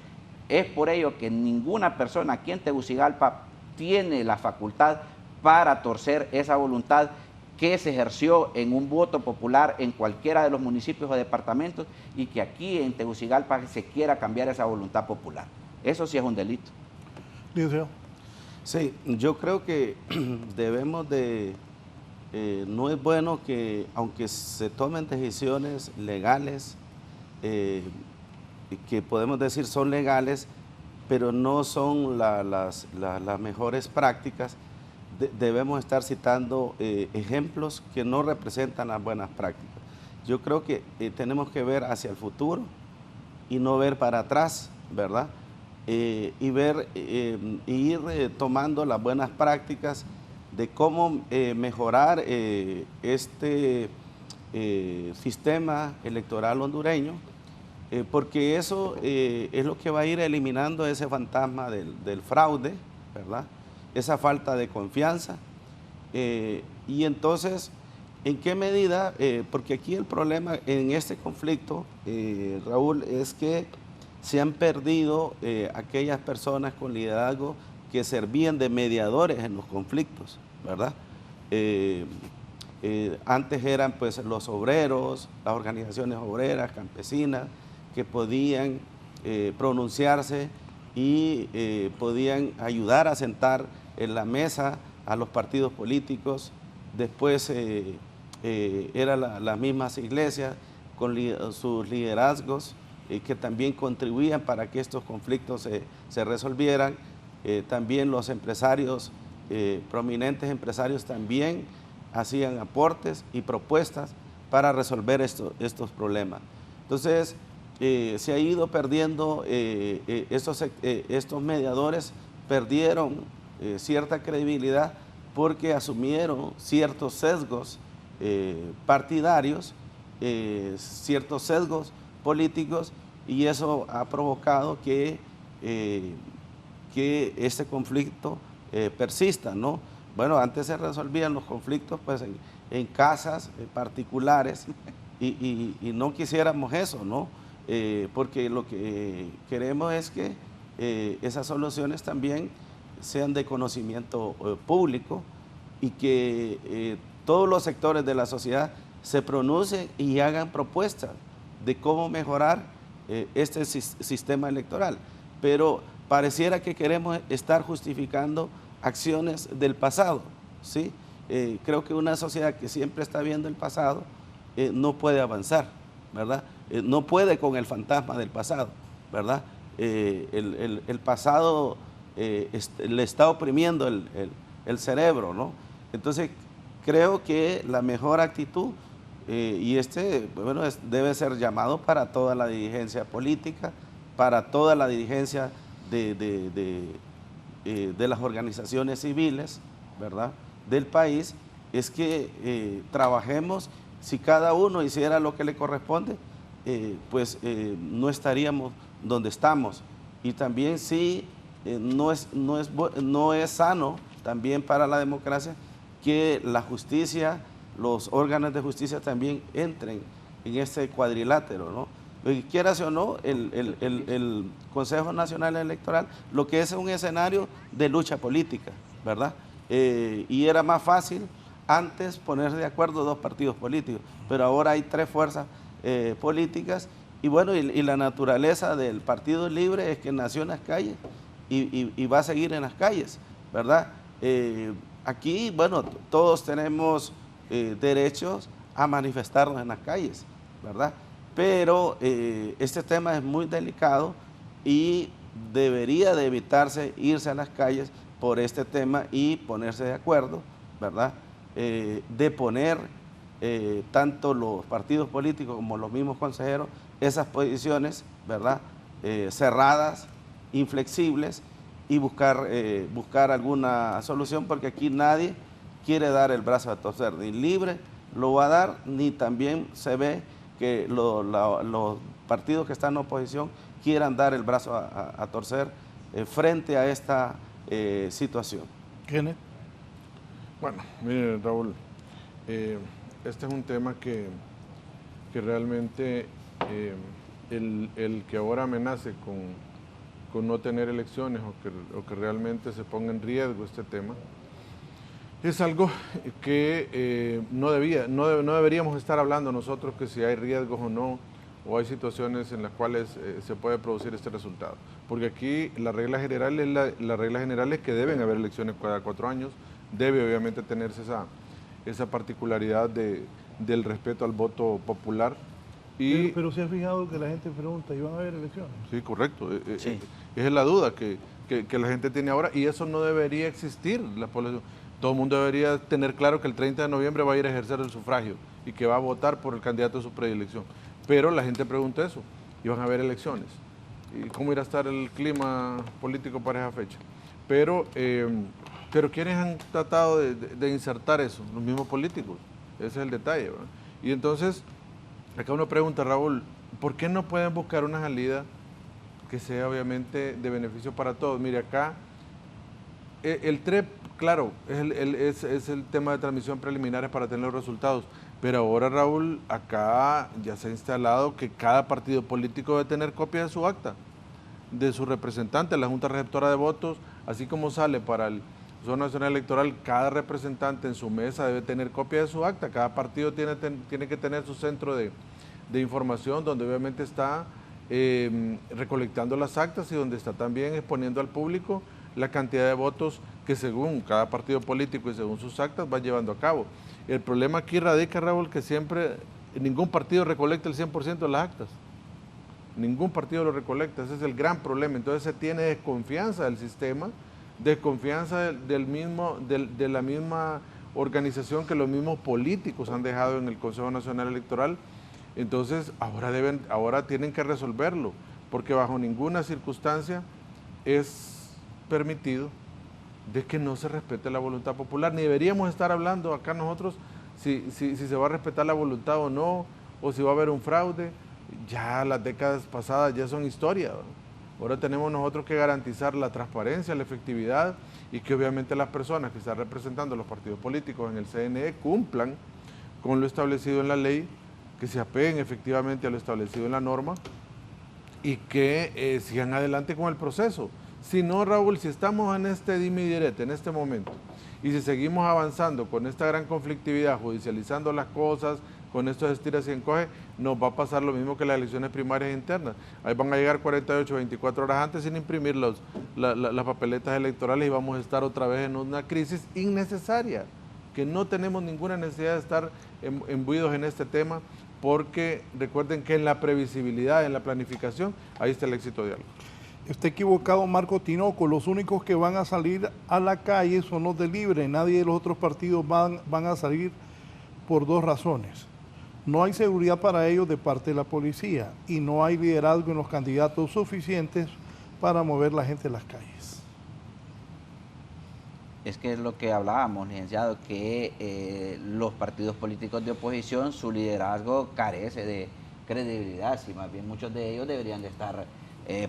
Es por ello que ninguna persona aquí en Tegucigalpa tiene la facultad para torcer esa voluntad que se ejerció en un voto popular en cualquiera de los municipios o departamentos y que aquí en Tegucigalpa se quiera cambiar esa voluntad popular. Eso sí es un delito. Sí, yo creo que debemos de... no es bueno que, aunque se tomen decisiones legales, que podemos decir son legales, pero no son las mejores prácticas, debemos estar citando ejemplos que no representan las buenas prácticas. Yo creo que tenemos que ver hacia el futuro y no ver para atrás, ¿verdad? Y ir tomando las buenas prácticas de cómo mejorar este sistema electoral hondureño, porque eso es lo que va a ir eliminando ese fantasma del fraude, ¿verdad?, esa falta de confianza. Y entonces, ¿en qué medida? Porque aquí el problema en este conflicto, Raúl, es que se han perdido aquellas personas con liderazgo que servían de mediadores en los conflictos, ¿verdad? Antes eran pues los obreros, las organizaciones obreras, campesinas, que podían pronunciarse y podían ayudar a sentar en la mesa a los partidos políticos. Después eran las mismas iglesias con sus liderazgos que también contribuían para que estos conflictos se resolvieran. También los empresarios, prominentes empresarios también hacían aportes y propuestas para resolver estos problemas. Entonces, se ha ido perdiendo, estos mediadores perdieron cierta credibilidad porque asumieron ciertos sesgos partidarios, ciertos sesgos políticos, y eso ha provocado que este conflicto persista, ¿no? Bueno, antes se resolvían los conflictos pues en casas particulares y no quisiéramos eso, ¿no? Porque lo que queremos es que esas soluciones también sean de conocimiento público y que todos los sectores de la sociedad se pronuncien y hagan propuestas de cómo mejorar este sistema electoral. Pero pareciera que queremos estar justificando acciones del pasado, ¿sí? Creo que una sociedad que siempre está viendo el pasado no puede avanzar, ¿verdad? No puede con el fantasma del pasado, ¿verdad? El pasado le está oprimiendo el cerebro, ¿no? Entonces, creo que la mejor actitud, bueno, debe ser llamado para toda la dirigencia política, para toda la dirigencia de las organizaciones civiles, ¿verdad?, del país, es que trabajemos. Si cada uno hiciera lo que le corresponde, pues no estaríamos donde estamos. Y también sí, no es sano también para la democracia que la justicia, los órganos de justicia también entren en este cuadrilátero, ¿no? Quieras o no, el Consejo Nacional Electoral, lo que es un escenario de lucha política, ¿verdad? Y era más fácil antes poner de acuerdo dos partidos políticos, pero ahora hay tres fuerzas políticas, y bueno, y la naturaleza del Partido Libre es que nació en las calles y va a seguir en las calles, ¿verdad? Aquí, bueno, todos tenemos derechos a manifestarnos en las calles, ¿verdad? Pero este tema es muy delicado y debería de evitarse irse a las calles por este tema y ponerse de acuerdo, ¿verdad? De poner tanto los partidos políticos como los mismos consejeros esas posiciones, ¿verdad? Cerradas, inflexibles, y buscar alguna solución, porque aquí nadie quiere dar el brazo a torcer, ni Libre lo va a dar, ni también se ve que los partidos que están en oposición quieran dar el brazo a torcer frente a esta situación. Kenneth. Bueno, mire, Raúl, este es un tema que realmente el que ahora amenace con no tener elecciones o que realmente se ponga en riesgo este tema, es algo que no deberíamos estar hablando nosotros, que si hay riesgos o no, o hay situaciones en las cuales se puede producir este resultado. Porque aquí la regla general es que deben haber elecciones cada 4 años, debe obviamente tenerse esa particularidad del respeto al voto popular. Pero se ha fijado que la gente pregunta, ¿y van a haber elecciones? Sí, correcto. Sí. Esa es la duda que la gente tiene ahora, y eso no debería existir. La población, todo el mundo debería tener claro que el 30 de noviembre va a ir a ejercer el sufragio y que va a votar por el candidato de su predilección. Pero la gente pregunta eso, ¿y van a haber elecciones? ¿Y cómo irá a estar el clima político para esa fecha? Pero ¿quiénes han tratado de insertar eso? Los mismos políticos. Ese es el detalle, ¿verdad? Y entonces, acá uno pregunta, Raúl, ¿por qué no pueden buscar una salida que sea obviamente de beneficio para todos? Mire, acá el TREP, claro, es el tema de transmisión preliminares para tener los resultados, pero ahora, Raúl, acá ya se ha instalado que cada partido político debe tener copia de su acta, de su representante, la Junta Receptora de Votos, así como sale para el Consejo Nacional Electoral, cada representante en su mesa debe tener copia de su acta, cada partido tiene que tener su centro de información, donde obviamente está recolectando las actas y donde está también exponiendo al público la cantidad de votos que según cada partido político y según sus actas va llevando a cabo. El problema aquí radica, Raúl, que siempre ningún partido recolecta el 100% de las actas. Ningún partido lo recolecta, ese es el gran problema. Entonces se tiene desconfianza del sistema, desconfianza de la misma organización que los mismos políticos han dejado en el Consejo Nacional Electoral. Entonces ahora tienen que resolverlo, porque bajo ninguna circunstancia es permitido de que no se respete la voluntad popular. Ni deberíamos estar hablando acá nosotros si se va a respetar la voluntad o no, o si va a haber un fraude. Ya las décadas pasadas ya son historia, ¿no? Ahora tenemos nosotros que garantizar la transparencia, la efectividad, y que obviamente las personas que están representando a los partidos políticos en el CNE cumplan con lo establecido en la ley, que se apeguen efectivamente a lo establecido en la norma, y que sigan adelante con el proceso. Si no, Raúl, si estamos en este dime y direte en este momento, y si seguimos avanzando con esta gran conflictividad, judicializando las cosas, con estos estiras y encoge, nos va a pasar lo mismo que las elecciones primarias internas. Ahí van a llegar 48, 24 horas antes sin imprimir las papeletas electorales y vamos a estar otra vez en una crisis innecesaria, que no tenemos ninguna necesidad de estar imbuidos en este tema, porque recuerden que en la previsibilidad, en la planificación, ahí está el éxito de algo. Está equivocado Marco Tinoco, los únicos que van a salir a la calle son los de Libre, nadie de los otros partidos van a salir por dos razones. No hay seguridad para ellos de parte de la policía y no hay liderazgo en los candidatos suficientes para mover la gente a las calles. Es que es lo que hablábamos, licenciado, que los partidos políticos de oposición, su liderazgo carece de credibilidad, si más bien muchos de ellos deberían de estar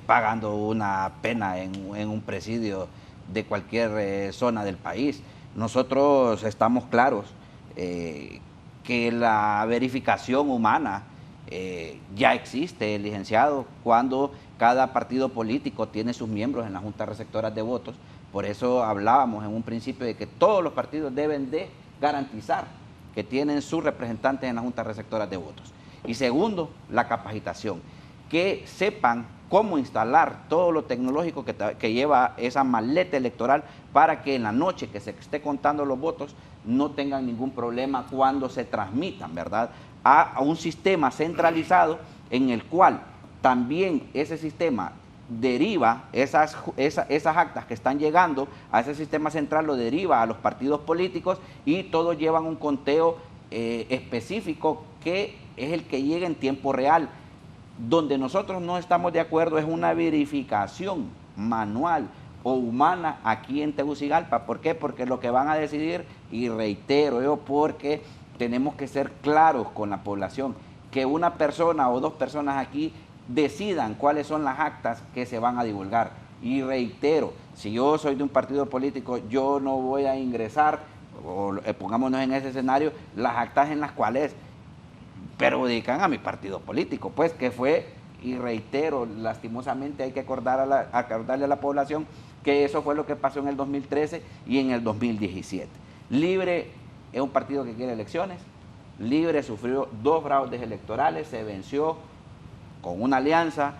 pagando una pena en un presidio de cualquier zona del país. Nosotros estamos claros que la verificación humana ya existe, licenciado, cuando cada partido político tiene sus miembros en las juntas receptoras de votos. Por eso hablábamos en un principio de que todos los partidos deben de garantizar que tienen sus representantes en las juntas receptoras de votos. Y segundo, la capacitación, que sepan cómo instalar todo lo tecnológico que lleva esa maleta electoral para que en la noche que se esté contando los votos no tengan ningún problema cuando se transmitan, ¿verdad?, a un sistema centralizado en el cual también ese sistema deriva esas actas que están llegando a ese sistema central, lo deriva a los partidos políticos y todos llevan un conteo específico que es el que llega en tiempo real. Donde nosotros no estamos de acuerdo es una verificación manual o humana aquí en Tegucigalpa. ¿Por qué? Porque lo que van a decidir, y reitero yo, porque tenemos que ser claros con la población, que una persona o dos personas aquí decidan cuáles son las actas que se van a divulgar. Y reitero, si yo soy de un partido político, yo no voy a ingresar, o pongámonos en ese escenario, las actas en las cuales perjudican a mi partido político, pues que fue, y reitero, lastimosamente hay que acordarle a la población que eso fue lo que pasó en el 2013 y en el 2017. Libre es un partido que quiere elecciones, Libre sufrió 2 fraudes electorales, se venció con una alianza.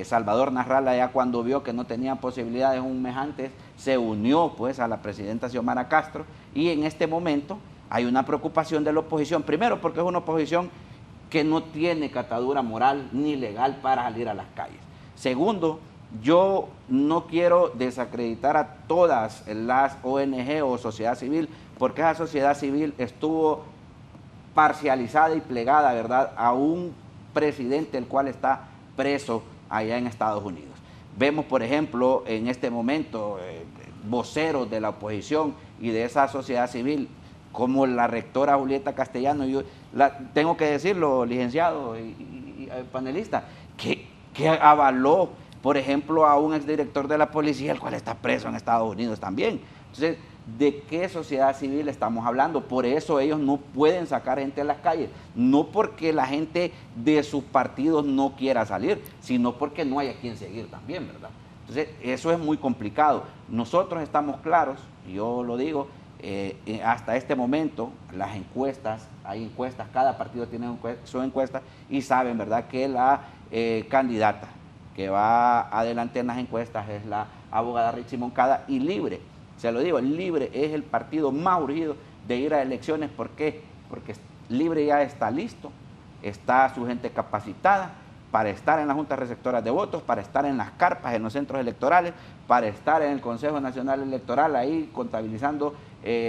Salvador Narrala, ya cuando vio que no tenían posibilidades un mes antes, se unió pues a la presidenta Xiomara Castro, y en este momento hay una preocupación de la oposición, primero porque es una oposición que no tiene catadura moral ni legal para salir a las calles. Segundo, yo no quiero desacreditar a todas las ONG o sociedad civil, porque esa sociedad civil estuvo parcializada y plegada, ¿verdad?, a un presidente el cual está preso allá en Estados Unidos. Vemos, por ejemplo, en este momento voceros de la oposición y de esa sociedad civil, como la rectora Julieta Castellano, yo tengo que decirlo, licenciado y panelista, que avaló, por ejemplo, a un exdirector de la policía, el cual está preso en Estados Unidos también. Entonces, ¿de qué sociedad civil estamos hablando? Por eso ellos no pueden sacar gente a las calles, no porque la gente de sus partidos no quiera salir, sino porque no hay a quien seguir también, ¿verdad? Entonces, eso es muy complicado. Nosotros estamos claros, yo lo digo, hasta este momento, las encuestas, hay encuestas, cada partido tiene su encuesta, y saben, ¿verdad?, que la candidata que va adelante en las encuestas es la abogada Richie Moncada, y Libre, se lo digo, Libre es el partido más urgido de ir a elecciones. ¿Por qué? Porque Libre ya está listo, está su gente capacitada para estar en las juntas receptoras de votos, para estar en las carpas, en los centros electorales, para estar en el Consejo Nacional Electoral, ahí contabilizando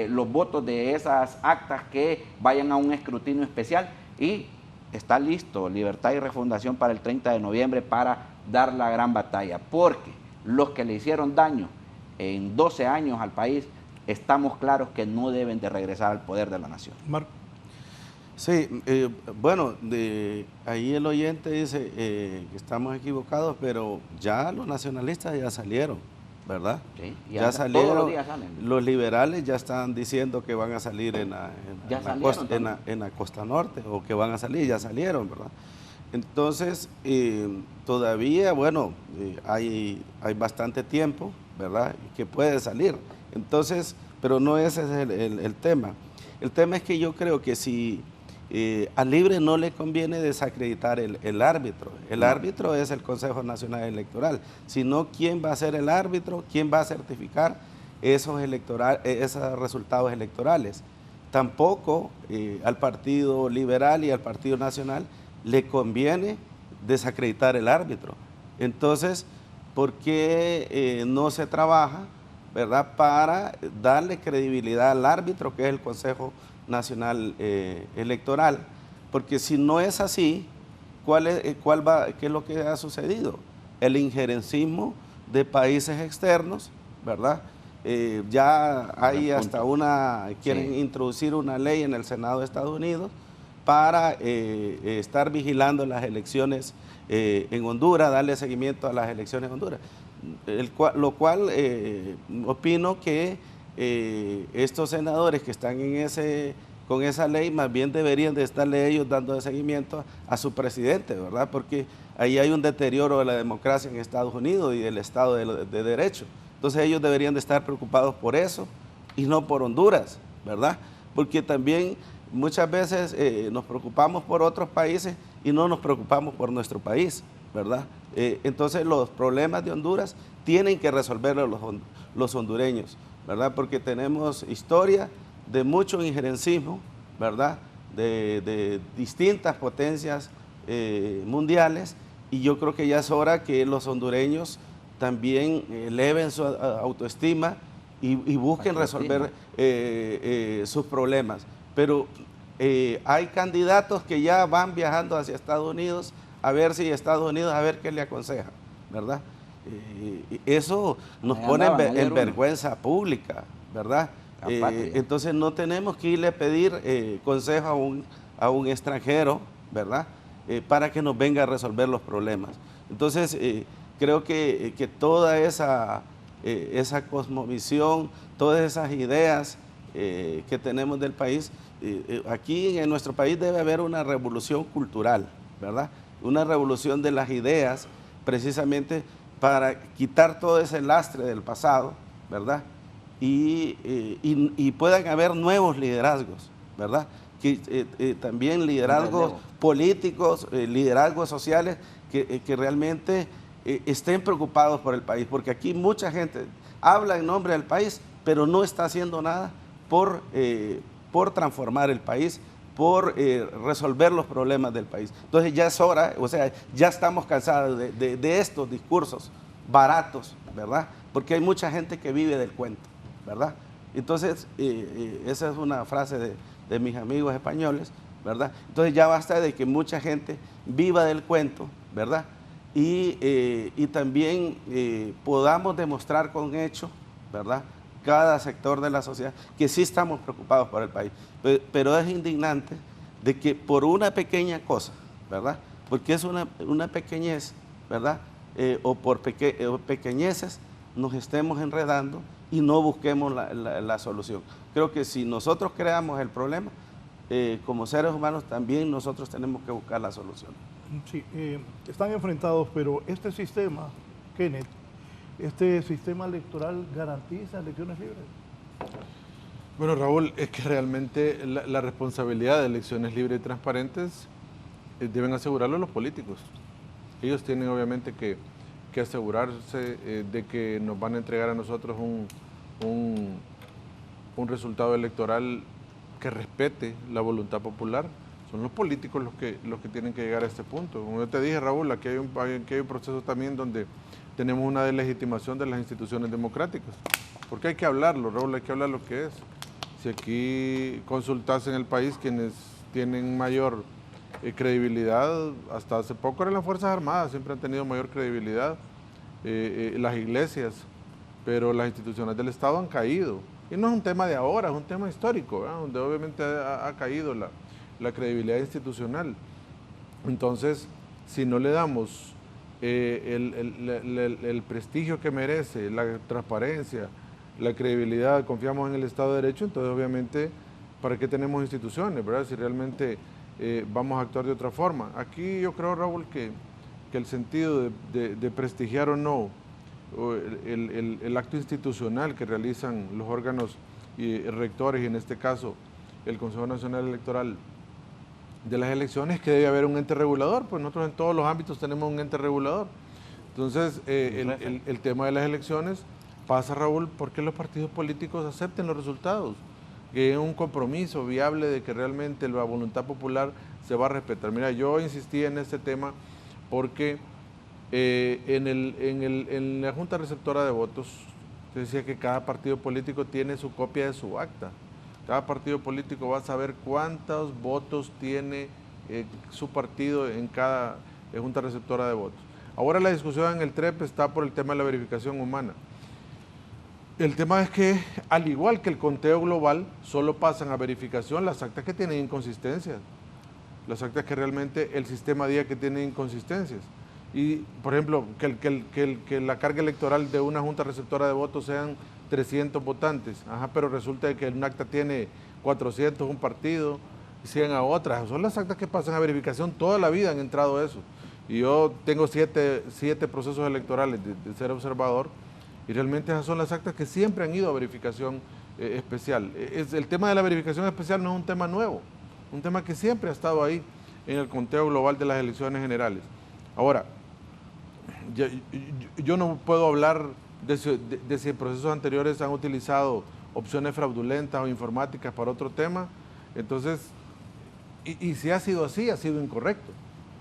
los votos de esas actas que vayan a un escrutinio especial, y está listo Libertad y Refundación para el 30 de noviembre para dar la gran batalla, porque los que le hicieron daño en 12 años al país, estamos claros que no deben de regresar al poder de la nación. Marco. Sí, bueno, ahí el oyente dice que estamos equivocados, pero ya los nacionalistas ya salieron, ¿verdad? Sí, ya salieron, todos los días salen. Los liberales ya están diciendo que van a salir en la costa norte, o que van a salir, ya salieron, ¿verdad? Entonces, todavía, bueno, hay bastante tiempo, ¿verdad?, que puede salir. Entonces, pero no ese es el tema. El tema es que yo creo que si al Libre no le conviene desacreditar el árbitro. El árbitro es el Consejo Nacional Electoral. Sino, ¿quién va a ser el árbitro? ¿Quién va a certificar esos resultados electorales? Tampoco al Partido Liberal y al Partido Nacional le conviene desacreditar el árbitro. Entonces, ¿por qué no se trabaja, verdad, para darle credibilidad al árbitro, que es el Consejo Nacional Electoral? Porque si no es así, ¿qué es lo que ha sucedido? El injerencismo de países externos, ¿verdad? Ya hay hasta quieren introducir una ley en el Senado de Estados Unidos para estar vigilando las elecciones en Honduras, darle seguimiento a las elecciones en Honduras. Lo cual opino que estos senadores que están con esa ley más bien deberían de estarle ellos dando seguimiento a su presidente, ¿verdad? Porque ahí hay un deterioro de la democracia en Estados Unidos y del Estado de Derecho. Entonces ellos deberían de estar preocupados por eso y no por Honduras, ¿verdad? Porque también muchas veces nos preocupamos por otros países y no nos preocupamos por nuestro país, ¿verdad? Entonces los problemas de Honduras tienen que resolverlos los hondureños, ¿verdad? Porque tenemos historia de mucho injerencismo, ¿verdad? De distintas potencias mundiales, y yo creo que ya es hora que los hondureños también eleven su autoestima y busquen resolver sus problemas. Pero hay candidatos que ya van viajando hacia Estados Unidos a ver qué le aconseja, ¿verdad? Eso nos pone en vergüenza pública, ¿verdad? Entonces no tenemos que irle a pedir consejo a un extranjero, ¿verdad? Para que nos venga a resolver los problemas. Entonces creo que toda esa cosmovisión, todas esas ideas que tenemos del país, aquí en nuestro país debe haber una revolución cultural, ¿verdad? Una revolución de las ideas, precisamente para quitar todo ese lastre del pasado, ¿verdad? Y puedan haber nuevos liderazgos, ¿verdad? También liderazgos políticos, liderazgos sociales que realmente estén preocupados por el país, porque aquí mucha gente habla en nombre del país, pero no está haciendo nada por transformar el país, por resolver los problemas del país. Entonces ya es hora, o sea, ya estamos cansados de estos discursos baratos, ¿verdad? Porque hay mucha gente que vive del cuento, ¿verdad? Entonces, esa es una frase de mis amigos españoles, ¿verdad? Entonces ya basta de que mucha gente viva del cuento, ¿verdad? Y también podamos demostrar con hechos, ¿verdad?, cada sector de la sociedad, que sí estamos preocupados por el país. Pero es indignante de que por una pequeña cosa, ¿verdad?, porque es una pequeñez, ¿verdad?, o por pequeñeces nos estemos enredando y no busquemos la solución. Creo que si nosotros creamos el problema, como seres humanos también nosotros tenemos que buscar la solución. Sí, están enfrentados, pero este sistema, Kenneth, ¿este sistema electoral garantiza elecciones libres? Bueno, Raúl, es que realmente la responsabilidad de elecciones libres y transparentes deben asegurarlo los políticos. Ellos tienen obviamente que asegurarse de que nos van a entregar a nosotros un resultado electoral que respete la voluntad popular. Son los políticos los que tienen que llegar a este punto. Como yo te dije, Raúl, aquí hay un proceso también donde tenemos una deslegitimación de las instituciones democráticas. Porque hay que hablarlo, Raúl, hay que hablar lo que es. Si aquí consultas en el país quienes tienen mayor credibilidad, hasta hace poco eran las Fuerzas Armadas, siempre han tenido mayor credibilidad, las iglesias, pero las instituciones del Estado han caído. Y no es un tema de ahora, es un tema histórico, ¿verdad?, donde obviamente ha caído la credibilidad institucional. Entonces, si no le damos el prestigio que merece, la transparencia, la credibilidad, confiamos en el Estado de Derecho, entonces obviamente, ¿para qué tenemos instituciones, verdad? Si realmente vamos a actuar de otra forma. Aquí yo creo, Raúl, que el sentido de prestigiar o no el acto institucional que realizan los órganos rectores, y en este caso el Consejo Nacional Electoral de las elecciones, que debe haber un ente regulador, pues nosotros en todos los ámbitos tenemos un ente regulador. Entonces, el tema de las elecciones pasa, Raúl, porque los partidos políticos acepten los resultados, que es un compromiso viable de que realmente la voluntad popular se va a respetar. Mira, yo insistí en este tema porque en la Junta Receptora de Votos se decía que cada partido político tiene su copia de su acta. Cada partido político va a saber cuántos votos tiene su partido en cada Junta Receptora de Votos. Ahora la discusión en el TREP está por el tema de la verificación humana. El tema es que, al igual que el conteo global, solo pasan a verificación las actas que tienen inconsistencias. Las actas que realmente el sistema diga que tienen inconsistencias. Y, por ejemplo, que la carga electoral de una junta receptora de votos sean 300 votantes. Ajá, pero resulta que un acta tiene 400 un partido, 100 a otras. Son las actas que pasan a verificación. Toda la vida han entrado eso. Y yo tengo siete procesos electorales de ser observador, y realmente esas son las actas que siempre han ido a verificación especial. El tema de la verificación especial no es un tema nuevo, un tema que siempre ha estado ahí en el conteo global de las elecciones generales. Ahora, yo no puedo hablar de si en procesos anteriores han utilizado opciones fraudulentas o informáticas para otro tema, entonces, y si ha sido así, ha sido incorrecto.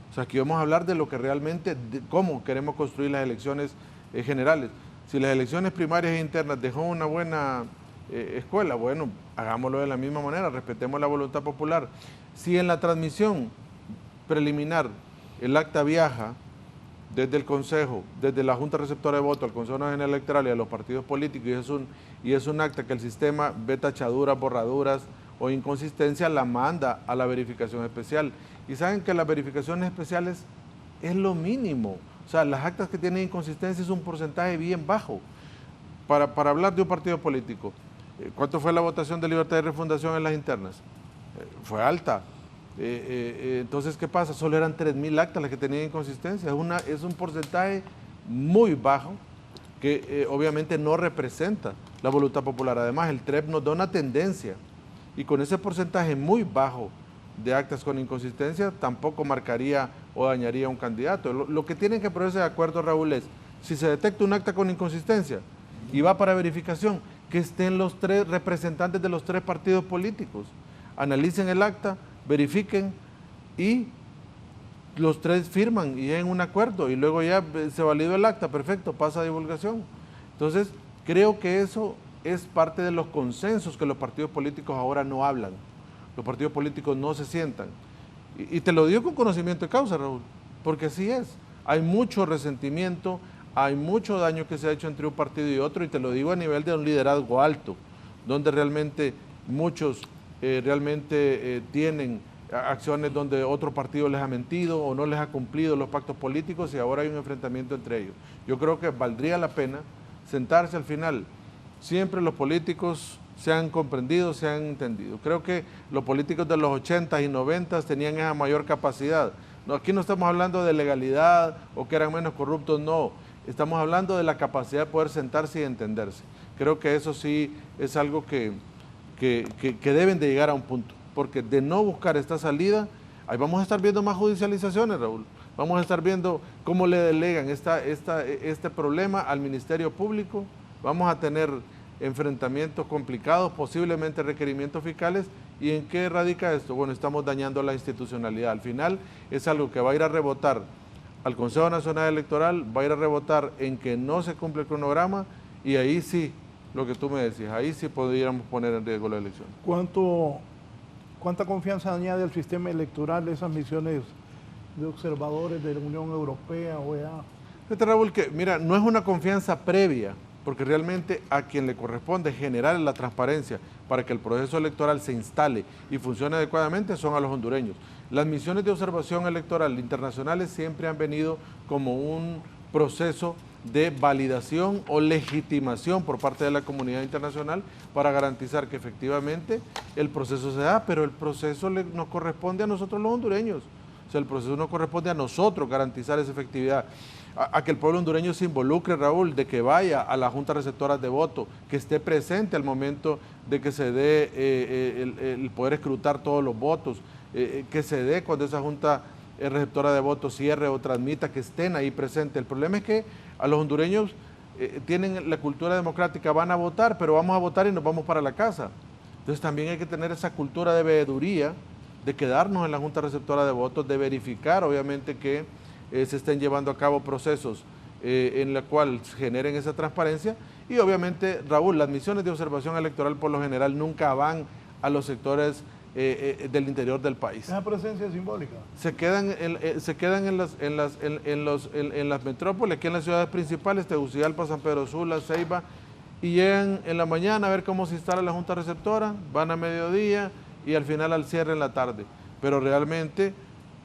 O sea, aquí vamos a hablar de lo que realmente, de cómo queremos construir las elecciones generales. Si las elecciones primarias e internas dejó una buena escuela, bueno, hagámoslo de la misma manera, respetemos la voluntad popular. Si en la transmisión preliminar el acta viaja desde el Consejo, desde la Junta Receptora de Voto al Consejo Nacional Electoral y a los partidos políticos, y es un acta que el sistema ve tachaduras, borraduras o inconsistencias, la manda a la verificación especial. Y saben que las verificaciones especiales es lo mínimo. O sea, las actas que tienen inconsistencia es un porcentaje bien bajo. Para hablar de un partido político, ¿cuánto fue la votación de Libertad y Refundación en las internas? Fue alta. Entonces, ¿qué pasa? Solo eran 3.000 actas las que tenían inconsistencia. Es un porcentaje muy bajo que obviamente no representa la voluntad popular. Además, el TREP nos da una tendencia, y con ese porcentaje muy bajo de actas con inconsistencia tampoco marcaría o dañaría a un candidato. Lo que tienen que ponerse de acuerdo, Raúl, es si se detecta un acta con inconsistencia y va para verificación, que estén los 3 representantes de los 3 partidos políticos, analicen el acta, verifiquen y los 3 firman y en un acuerdo, y luego ya se validó el acta, perfecto, pasa a divulgación. Entonces, creo que eso es parte de los consensos que los partidos políticos ahora no hablan. Los partidos políticos no se sientan. Y te lo digo con conocimiento de causa, Raúl, porque así es. Hay mucho resentimiento, hay mucho daño que se ha hecho entre un partido y otro, y te lo digo a nivel de un liderazgo alto, donde realmente muchos tienen acciones donde otro partido les ha mentido o no les ha cumplido los pactos políticos, y ahora hay un enfrentamiento entre ellos. Yo creo que valdría la pena sentarse al final. Siempre los políticos se han comprendido, se han entendido. Creo que los políticos de los 80s y 90s tenían esa mayor capacidad. No, aquí no estamos hablando de legalidad o que eran menos corruptos, no. Estamos hablando de la capacidad de poder sentarse y entenderse. Creo que eso sí es algo que deben de llegar a un punto, porque de no buscar esta salida, ahí vamos a estar viendo más judicializaciones, Raúl. Vamos a estar viendo cómo le delegan este problema al Ministerio Público. Vamos a tener enfrentamientos complicados, posiblemente requerimientos fiscales. ¿Y en qué radica esto? Bueno, estamos dañando la institucionalidad. Al final es algo que va a ir a rebotar al Consejo Nacional Electoral, va a ir a rebotar en que no se cumple el cronograma, y ahí sí, lo que tú me decías, ahí sí podríamos poner en riesgo la elección. ¿Cuánta confianza añade al sistema electoral esas misiones de observadores de la Unión Europea, OEA? Fíjate, Raúl, que mira, no es una confianza previa, porque realmente a quien le corresponde generar la transparencia para que el proceso electoral se instale y funcione adecuadamente son a los hondureños. Las misiones de observación electoral internacionales siempre han venido como un proceso de validación o legitimación por parte de la comunidad internacional para garantizar que efectivamente el proceso se da, pero el proceso nos corresponde a nosotros los hondureños. O sea, el proceso nos corresponde a nosotros garantizar esa efectividad. A que el pueblo hondureño se involucre, Raúl, de que vaya a la Junta Receptora de Voto, que esté presente al momento de que se dé el poder escrutar todos los votos, que se dé cuando esa Junta Receptora de Voto cierre o transmita, que estén ahí presentes. El problema es que a los hondureños tienen la cultura democrática, van a votar, pero vamos a votar y nos vamos para la casa. Entonces también hay que tener esa cultura de veeduría, de quedarnos en la Junta Receptora de Votos, de verificar obviamente que se estén llevando a cabo procesos en los cuales generen esa transparencia y obviamente, Raúl, las misiones de observación electoral por lo general nunca van a los sectores del interior del país. Esa presencia simbólica. Se quedan en las metrópolis, aquí en las ciudades principales, Tegucigalpa, San Pedro Sula, Ceiba, y llegan en la mañana a ver cómo se instala la Junta Receptora, van a mediodía y al final al cierre en la tarde. Pero realmente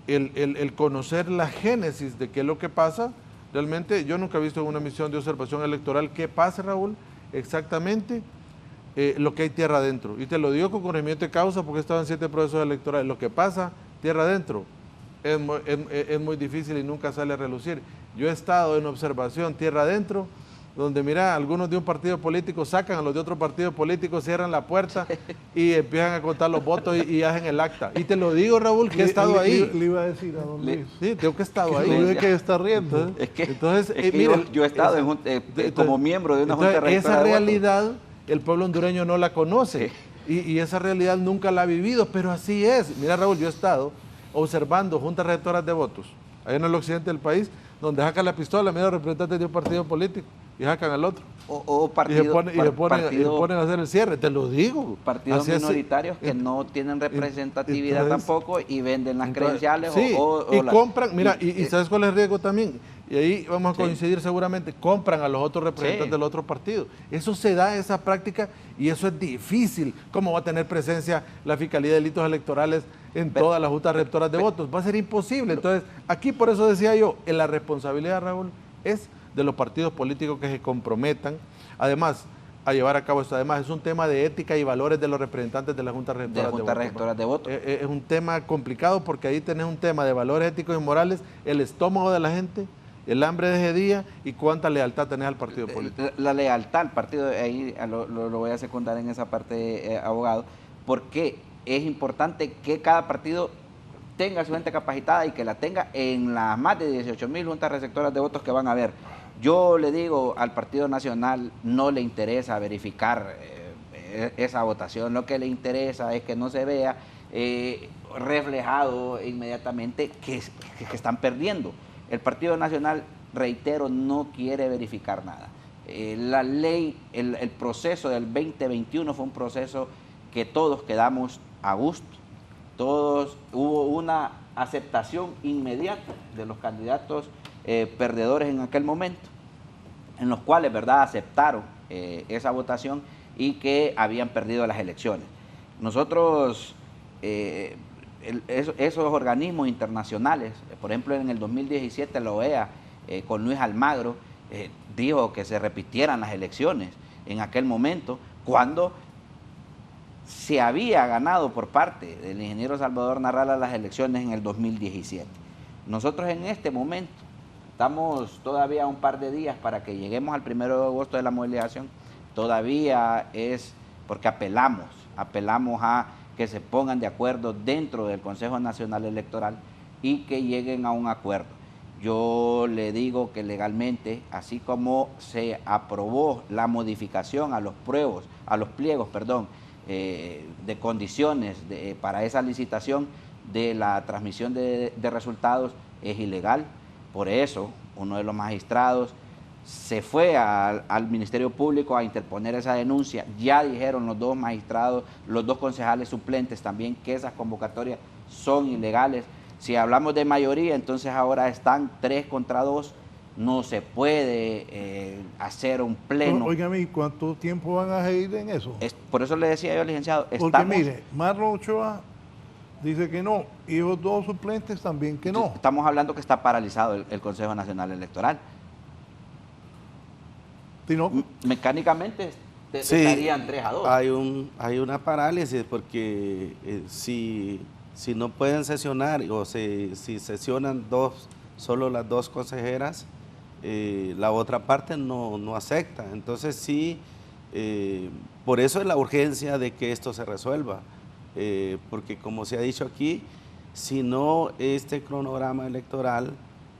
el conocer la génesis de qué es lo que pasa, realmente yo nunca he visto en una misión de observación electoral qué pasa, Raúl, exactamente lo que hay tierra adentro. Y te lo digo con conocimiento de causa porque he estado en 7 procesos electorales. Lo que pasa tierra adentro es muy difícil y nunca sale a relucir. Yo he estado en observación tierra adentro, donde mira, algunos de un partido político sacan a los de otro partido político, cierran la puerta y empiezan a contar los votos y hacen el acta. Y te lo digo, Raúl, que he estado ahí. Le iba a decir a don Luis. Sí, tengo que he estado ahí. Luis que está riendo. Entonces, mira, yo he estado como miembro de una Junta Receptora esa realidad el pueblo hondureño no la conoce y esa realidad nunca la ha vivido, pero así es. Mira, Raúl, yo he estado observando juntas receptoras de votos allá en el occidente del país, donde sacan la pistola, mira, representantes de un partido político y sacan al otro. Y se ponen a hacer el cierre, te lo digo. Partidos minoritarios que no tienen representatividad tampoco y venden las credenciales. Sí, compran, mira, y ¿sabes cuál es el riesgo también? Y ahí vamos a coincidir seguramente, compran a los otros representantes del otro partido. Eso se da, esa práctica, y eso es difícil. ¿Cómo va a tener presencia la Fiscalía de Delitos Electorales en todas las juntas receptoras de votos? Va a ser imposible. Entonces, aquí por eso decía yo, la responsabilidad, Raúl, es de los partidos políticos que se comprometan, además, a llevar a cabo esto. Además, es un tema de ética y valores de los representantes de las juntas receptoras de votos. Es un tema complicado porque ahí tenés un tema de valores éticos y morales, el estómago de la gente, el hambre de ese día y cuánta lealtad tenés al partido político. La lealtad al partido, ahí lo voy a secundar en esa parte, abogado, porque es importante que cada partido tenga su gente capacitada y que la tenga en las más de 18.000 juntas receptoras de votos que van a haber. Yo le digo al Partido Nacional, no le interesa verificar esa votación, lo que le interesa es que no se vea reflejado inmediatamente que están perdiendo. El Partido Nacional, reitero, no quiere verificar nada. La ley, el proceso del 2021 fue un proceso que todos quedamos a gusto, hubo una aceptación inmediata de los candidatos perdedores en aquel momento, en los cuales, ¿verdad?, aceptaron esa votación y que habían perdido las elecciones. Nosotros, esos organismos internacionales, por ejemplo, en el 2017 la OEA, con Luis Almagro, dijo que se repitieran las elecciones en aquel momento, cuando se había ganado por parte del ingeniero Salvador Narrala las elecciones en el 2017. Nosotros en este momento estamos todavía a un par de días para que lleguemos al 1 de agosto de la movilización. Todavía es porque apelamos a que se pongan de acuerdo dentro del Consejo Nacional Electoral y que lleguen a un acuerdo. Yo le digo que legalmente, así como se aprobó la modificación a los pliegos, de condiciones para esa licitación de la transmisión de resultados, es ilegal. Por eso, uno de los magistrados se fue al Ministerio Público a interponer esa denuncia. Ya dijeron los 2 magistrados, los 2 concejales suplentes también, que esas convocatorias son ilegales. Si hablamos de mayoría, entonces ahora están 3 contra 2. No se puede hacer un pleno. Óigame, ¿cuánto tiempo van a seguir en eso? Por eso le decía yo, licenciado, porque mire, Marlon Ochoa dice que no, y los 2 suplentes también que no. Estamos hablando que está paralizado el Consejo Nacional Electoral. Mecánicamente sí, estarían 3-2. Hay una parálisis porque si no pueden sesionar o si sesionan solo las dos consejeras, la otra parte no acepta. Entonces sí, por eso es la urgencia de que esto se resuelva, porque como se ha dicho aquí, si no, este cronograma electoral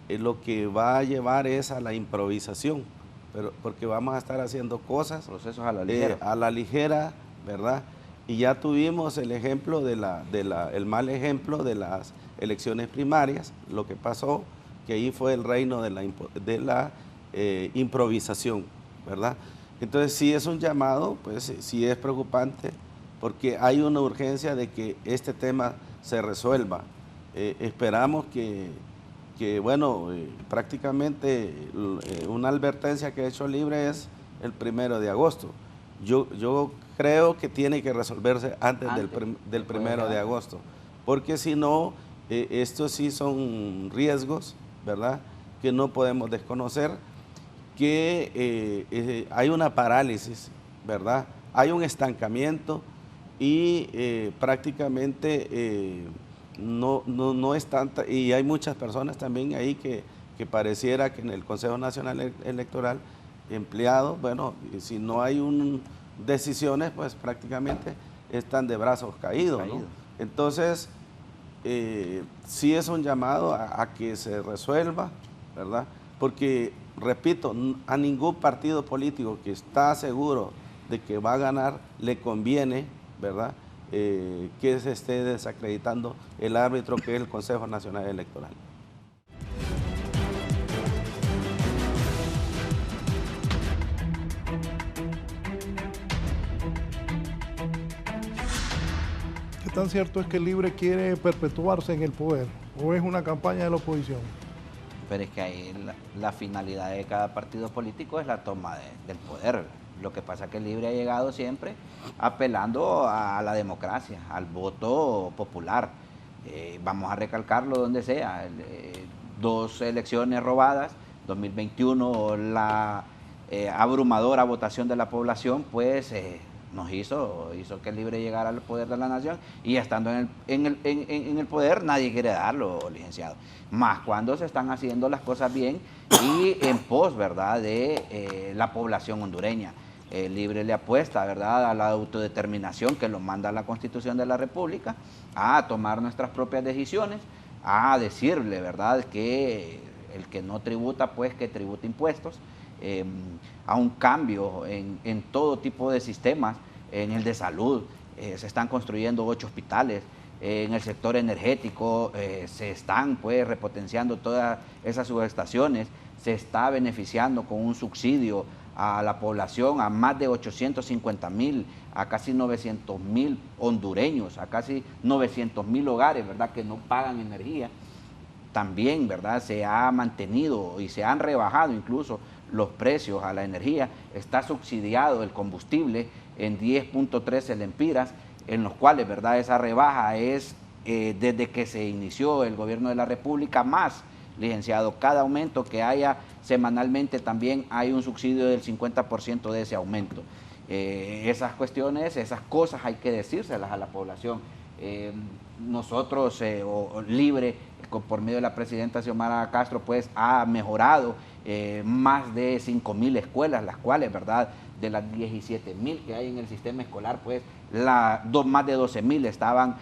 lo que va a llevar es a la improvisación, porque vamos a estar haciendo cosas procesos a la ligera, ¿verdad? Y ya tuvimos el ejemplo el mal ejemplo de las elecciones primarias, lo que pasó, que ahí fue el reino de la improvisación, ¿verdad? Entonces sí es un llamado, pues sí es preocupante, porque hay una urgencia de que este tema se resuelva. Esperamos que prácticamente una advertencia que ha hecho Libre es el 1 de agosto. Yo creo que tiene que resolverse antes del 1 de agosto, porque si no, estos sí son riesgos, ¿verdad?, que no podemos desconocer, que hay una parálisis, ¿verdad?, hay un estancamiento y prácticamente no es tanta, y hay muchas personas también ahí que pareciera que en el Consejo Nacional Electoral, empleados, bueno, si no hay decisiones, pues prácticamente están de brazos caídos, ¿no? Entonces, sí es un llamado a que se resuelva, ¿verdad? Porque, repito, a ningún partido político que está seguro de que va a ganar le conviene, ¿verdad?, que se esté desacreditando el árbitro que es el Consejo Nacional Electoral. ¿Qué tan cierto es que Libre quiere perpetuarse en el poder o es una campaña de la oposición? Pero es que ahí la finalidad de cada partido político es la toma del poder. Lo que pasa es que Libre ha llegado siempre apelando a la democracia, al voto popular. Vamos a recalcarlo donde sea. 2 elecciones robadas, 2021 la abrumadora votación de la población, pues nos hizo que Libre llegara al poder de la nación, y estando en el poder nadie quiere darlo, licenciado. Más cuando se están haciendo las cosas bien y en pos, ¿verdad?, de la población hondureña. Libre le apuesta, ¿verdad?, a la autodeterminación que lo manda la Constitución de la República, a tomar nuestras propias decisiones, a decirle, ¿verdad?, que el que no tributa, pues que tribute impuestos, a un cambio en todo tipo de sistemas, en el de salud. Se están construyendo 8 hospitales, en el sector energético se están pues repotenciando todas esas subestaciones, se está beneficiando con un subsidio a la población, a más de 850,000, a casi 900,000 hondureños, a casi 900,000 hogares, ¿verdad?, que no pagan energía. También, ¿verdad?, se ha mantenido y se han rebajado incluso los precios a la energía. Está subsidiado el combustible en 10.13 lempiras, en los cuales, ¿verdad?, esa rebaja es desde que se inició el gobierno de la República, más, licenciado, cada aumento que haya semanalmente también hay un subsidio del 50% de ese aumento. Esas cuestiones, esas cosas hay que decírselas a la población. Nosotros, Libre, por medio de la presidenta Xiomara Castro, pues ha mejorado más de 5,000 escuelas, las cuales, ¿verdad?, de las 17,000 que hay en el sistema escolar, pues más de 12,000 estaban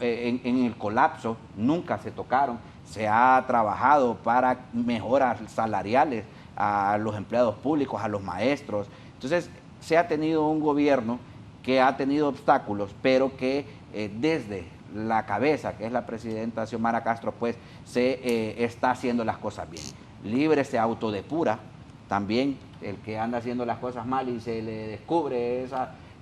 en el colapso, nunca se tocaron. Se ha trabajado para mejoras salariales a los empleados públicos, a los maestros. Entonces, se ha tenido un gobierno que ha tenido obstáculos, pero que desde la cabeza, que es la presidenta Xiomara Castro, pues se está haciendo las cosas bien. Libre se autodepura también, el que anda haciendo las cosas mal y se le descubre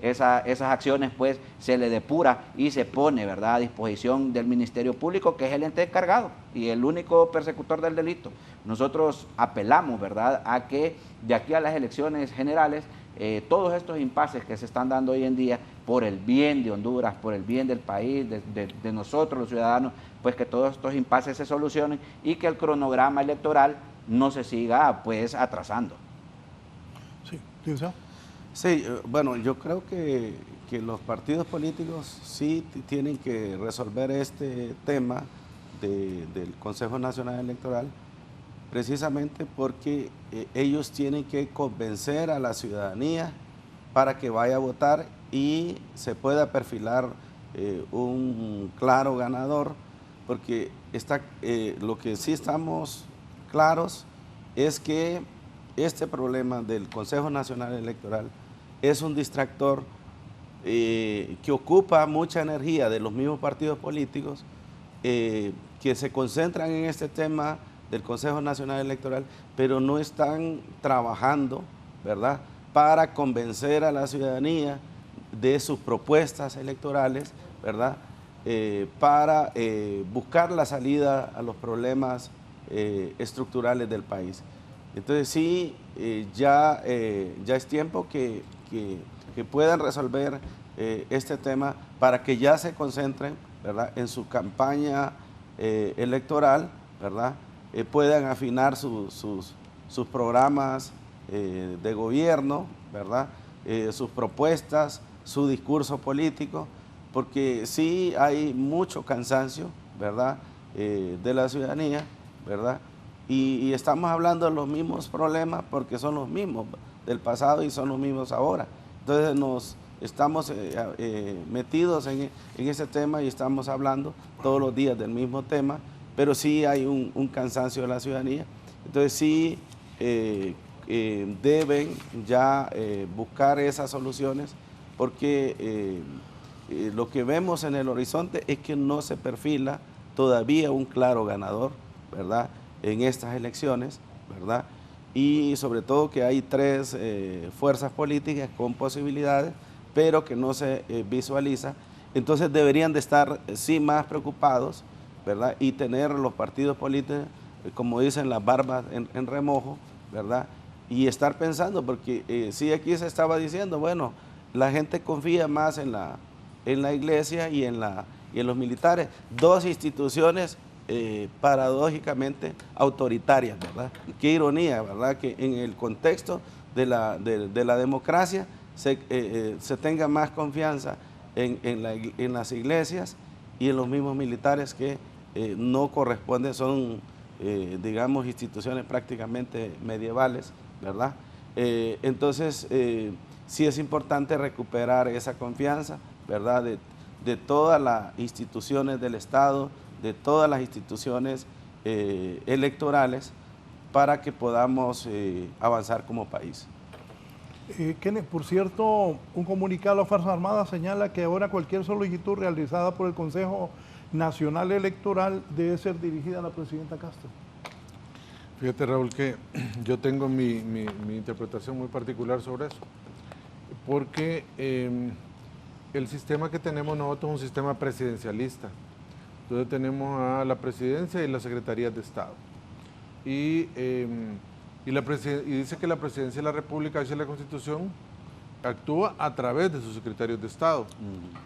esas acciones, pues se le depura y se pone, ¿verdad?, a disposición del Ministerio Público, que es el ente encargado y el único persecutor del delito. Nosotros apelamos, ¿verdad?, a que de aquí a las elecciones generales, todos estos impases que se están dando hoy en día, por el bien de Honduras, por el bien del país, de nosotros los ciudadanos, pues que todos estos impases se solucionen y que el cronograma electoral no se siga pues atrasando. Sí, Licenciado. Sí, bueno, yo creo que los partidos políticos sí tienen que resolver este tema del Consejo Nacional Electoral, precisamente porque ellos tienen que convencer a la ciudadanía para que vaya a votar y se pueda perfilar un claro ganador, porque lo que sí estamos claros es que este problema del Consejo Nacional Electoral es un distractor que ocupa mucha energía de los mismos partidos políticos que se concentran en este tema del Consejo Nacional Electoral, pero no están trabajando, ¿verdad?, para convencer a la ciudadanía de sus propuestas electorales, ¿verdad?, para buscar la salida a los problemas estructurales del país. Entonces sí, ya es tiempo que puedan resolver este tema para que ya se concentren, ¿verdad?, en su campaña electoral, ¿verdad?, puedan afinar sus programas de gobierno, ¿verdad?, sus propuestas, su discurso político, porque sí hay mucho cansancio, ¿verdad?, de la ciudadanía, ¿verdad?, y estamos hablando de los mismos problemas porque son los mismos del pasado y son los mismos ahora. Entonces nos estamos metidos en ese tema y estamos hablando todos los días del mismo tema, pero sí hay un cansancio de la ciudadanía. Entonces sí deben ya buscar esas soluciones, porque lo que vemos en el horizonte es que no se perfila todavía un claro ganador, ¿verdad?, en estas elecciones, ¿verdad?, y sobre todo que hay 3 fuerzas políticas con posibilidades, pero que no se visualiza. Entonces deberían de estar sí más preocupados, ¿verdad?, y tener los partidos políticos, como dicen, las barbas en remojo, ¿verdad?, y estar pensando, porque sí, aquí se estaba diciendo, bueno, la gente confía más en la iglesia y en los militares, 2 instituciones paradójicamente autoritarias, ¿verdad? Qué ironía, ¿verdad?, que en el contexto de la democracia se tenga más confianza en las iglesias y en los mismos militares que no corresponden, son, digamos, instituciones prácticamente medievales, ¿verdad? Entonces, sí es importante recuperar esa confianza, ¿verdad?, de todas las instituciones del Estado, de todas las instituciones electorales, para que podamos avanzar como país. Kenneth, por cierto, un comunicado de las Fuerzas Armadas señala que ahora cualquier solicitud realizada por el Consejo Nacional Electoral debe ser dirigida a la presidenta Castro. Fíjate, Raúl, que yo tengo mi interpretación muy particular sobre eso, porque el sistema que tenemos nosotros es un sistema presidencialista. Entonces tenemos a la presidencia y las secretarías de Estado. Y dice que la presidencia de la República, dice la Constitución, actúa a través de sus secretarios de Estado.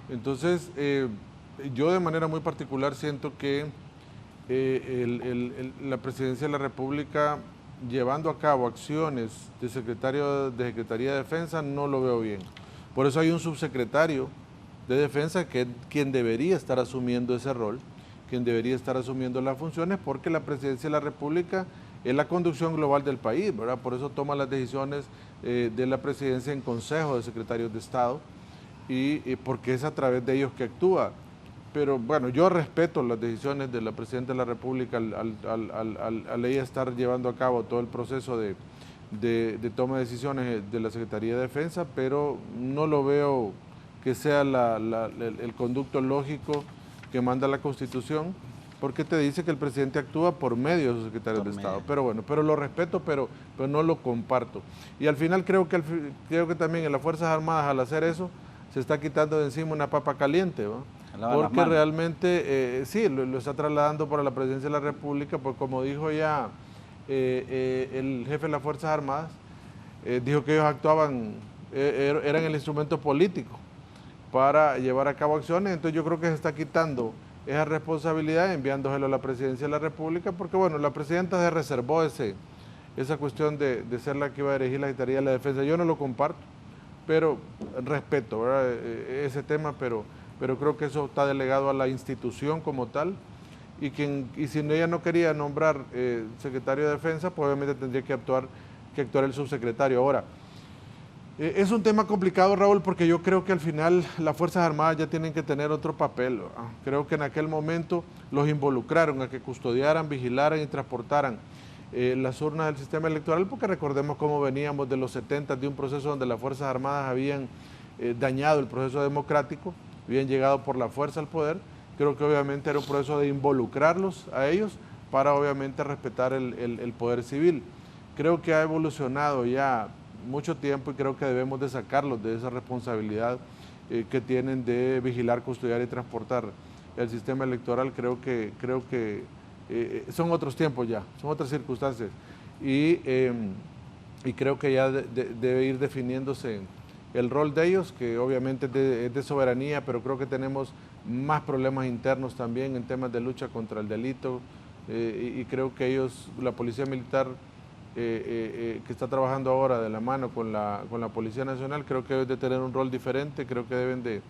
Entonces, yo de manera muy particular siento que la presidencia de la República, llevando a cabo acciones de Secretaría de Defensa, no lo veo bien. Por eso hay un subsecretario de Defensa que es quien debería estar asumiendo ese rol, quien debería estar asumiendo las funciones, porque la presidencia de la República es la conducción global del país, ¿verdad? Por eso toma las decisiones de la presidencia en consejo de secretarios de Estado, y porque es a través de ellos que actúa. Pero bueno, yo respeto las decisiones de la presidenta de la República al ella estar llevando a cabo todo el proceso de toma de decisiones de la Secretaría de Defensa, pero no lo veo que sea el conducto lógico que manda la Constitución, porque te dice que el presidente actúa por medio de sus secretarios de Estado. Pero bueno, pero lo respeto, pero no lo comparto. Y al final creo que también en las Fuerzas Armadas, al hacer eso, se está quitando de encima una papa caliente, ¿no? Porque realmente sí, lo está trasladando para la presidencia de la República, pues como dijo ya el jefe de las Fuerzas Armadas, dijo que ellos actuaban, eran el instrumento político para llevar a cabo acciones. Entonces yo creo que se está quitando esa responsabilidad, enviándoselo a la presidencia de la República, porque bueno, la presidenta se reservó esa cuestión de ser la que iba a dirigir la Secretaría de la Defensa. Yo no lo comparto, pero respeto, ¿verdad?, ese tema, pero creo que eso está delegado a la institución como tal, y si ella no quería nombrar secretario de Defensa, pues obviamente tendría que actuar el subsecretario. Ahora, es un tema complicado, Raúl, porque yo creo que al final las Fuerzas Armadas ya tienen que tener otro papel, ¿verdad? Creo que en aquel momento los involucraron a que custodiaran, vigilaran y transportaran las urnas del sistema electoral, porque recordemos cómo veníamos de los 70 de un proceso donde las Fuerzas Armadas habían dañado el proceso democrático, habían llegado por la fuerza al poder. Creo que obviamente era un proceso de involucrarlos a ellos para obviamente respetar el poder civil. Creo que ha evolucionado ya mucho tiempo y creo que debemos de sacarlos de esa responsabilidad que tienen de vigilar, custodiar y transportar el sistema electoral. Creo que son otros tiempos ya, son otras circunstancias, y creo que ya debe ir definiéndose el rol de ellos, que obviamente es de soberanía, pero creo que tenemos más problemas internos también en temas de lucha contra el delito, y creo que ellos, la Policía Militar, que está trabajando ahora de la mano con la Policía Nacional, creo que deben de tener un rol diferente, creo que deben de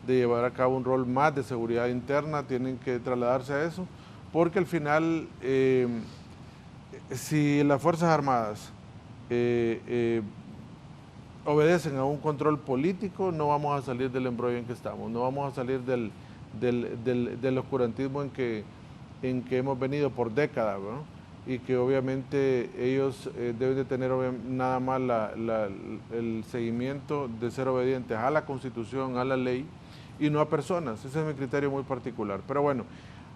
llevar a cabo un rol más de seguridad interna, tienen que trasladarse a eso, porque al final, si las Fuerzas Armadas obedecen a un control político, no vamos a salir del embrollo en que estamos, no vamos a salir del oscurantismo en que hemos venido por décadas, ¿no? Y que obviamente ellos deben de tener nada más el seguimiento de ser obedientes a la Constitución, a la ley, y no a personas. Ese es mi criterio muy particular. Pero bueno,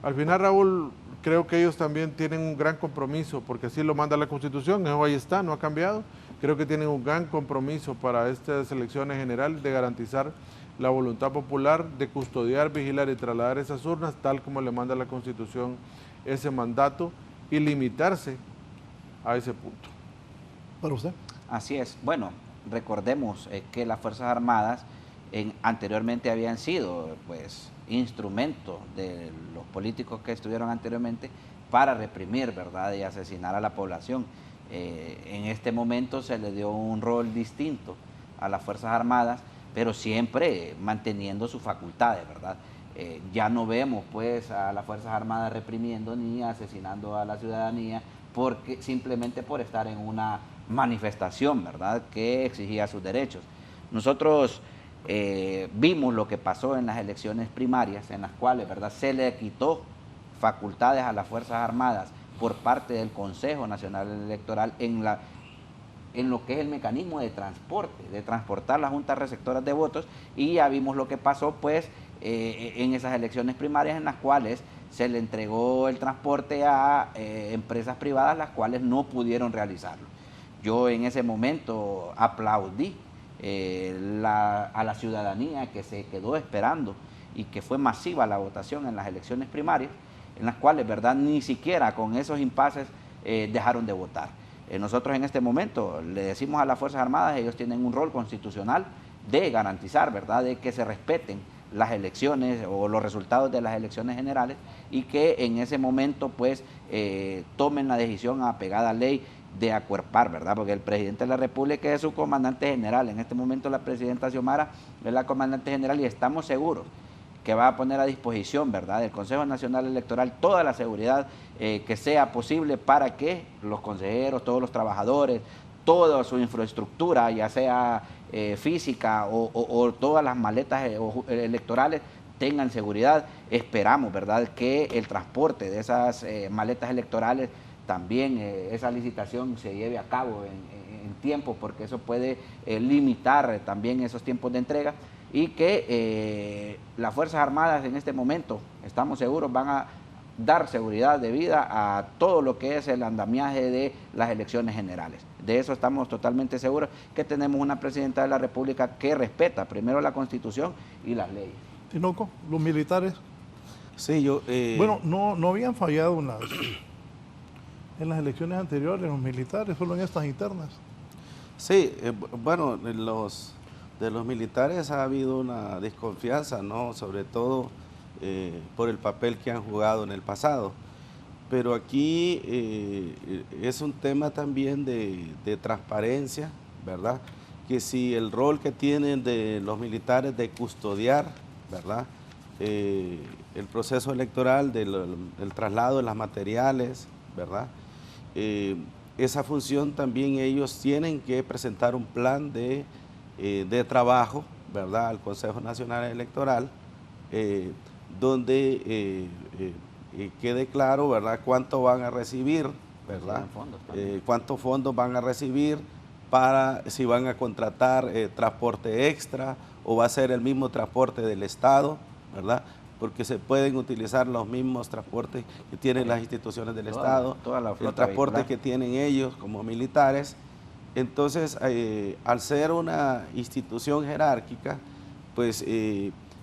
al final, Raúl, creo que ellos también tienen un gran compromiso, porque así lo manda la Constitución, eso ahí está, no ha cambiado. Creo que tienen un gran compromiso para estas elecciones generales de garantizar la voluntad popular, de custodiar, vigilar y trasladar esas urnas, tal como le manda la Constitución ese mandato, y limitarse a ese punto. ¿Para usted? Así es. Bueno, recordemos que las Fuerzas Armadas anteriormente habían sido pues instrumento de los políticos que estuvieron anteriormente para reprimir, ¿verdad?, y asesinar a la población. En este momento se le dio un rol distinto a las Fuerzas Armadas, pero siempre manteniendo sus facultades, ¿verdad? Ya no vemos pues a las Fuerzas Armadas reprimiendo ni asesinando a la ciudadanía simplemente por estar en una manifestación, ¿verdad?, que exigía sus derechos. Nosotros vimos lo que pasó en las elecciones primarias, en las cuales, ¿verdad?, se le quitó facultades a las Fuerzas Armadas por parte del Consejo Nacional Electoral en lo que es el mecanismo de transporte, de transportar las juntas receptoras de votos, y ya vimos lo que pasó pues en esas elecciones primarias, en las cuales se le entregó el transporte a empresas privadas, las cuales no pudieron realizarlo. Yo en ese momento aplaudí a la ciudadanía que se quedó esperando y que fue masiva la votación en las elecciones primarias, en las cuales, ¿verdad?, ni siquiera con esos impases dejaron de votar. Nosotros en este momento le decimos a las Fuerzas Armadas, ellos tienen un rol constitucional de garantizar, ¿verdad?, de que se respeten las elecciones o los resultados de las elecciones generales, y que en ese momento pues tomen la decisión apegada a ley de acuerpar, ¿verdad?, porque el presidente de la República es su comandante general. En este momento la presidenta Xiomara es la comandante general, y estamos seguros que va a poner a disposición, ¿verdad?, del Consejo Nacional Electoral toda la seguridad que sea posible para que los consejeros, todos los trabajadores, toda su infraestructura, ya sea física o todas las maletas electorales, tengan seguridad. Esperamos, ¿verdad?, que el transporte de esas maletas electorales, también esa licitación se lleve a cabo en tiempo, porque eso puede limitar también esos tiempos de entrega, y que las Fuerzas Armadas en este momento, estamos seguros, van a dar seguridad debida a todo lo que es el andamiaje de las elecciones generales. De eso estamos totalmente seguros, que tenemos una presidenta de la República que respeta primero la Constitución y las leyes. Tinoco, los militares. Sí, Bueno, no habían fallado en las elecciones anteriores los militares, solo en estas internas. Sí, bueno, de los militares ha habido una desconfianza, ¿no?, sobre todo por el papel que han jugado en el pasado. pero aquí es un tema también de transparencia, ¿verdad? Que si el rol que tienen de los militares de custodiar, ¿verdad? El proceso electoral, el traslado de las materiales, ¿verdad? Esa función también ellos tienen que presentar un plan de trabajo, ¿verdad? Al Consejo Nacional Electoral, donde quede claro, ¿verdad? Cuánto van a recibir, ¿verdad? Cuántos fondos van a recibir, para si van a contratar transporte extra o va a ser el mismo transporte del Estado, ¿verdad? Porque se pueden utilizar los mismos transportes que tienen las instituciones del Estado, el transporte que tienen ellos como militares. Entonces, al ser una institución jerárquica, pues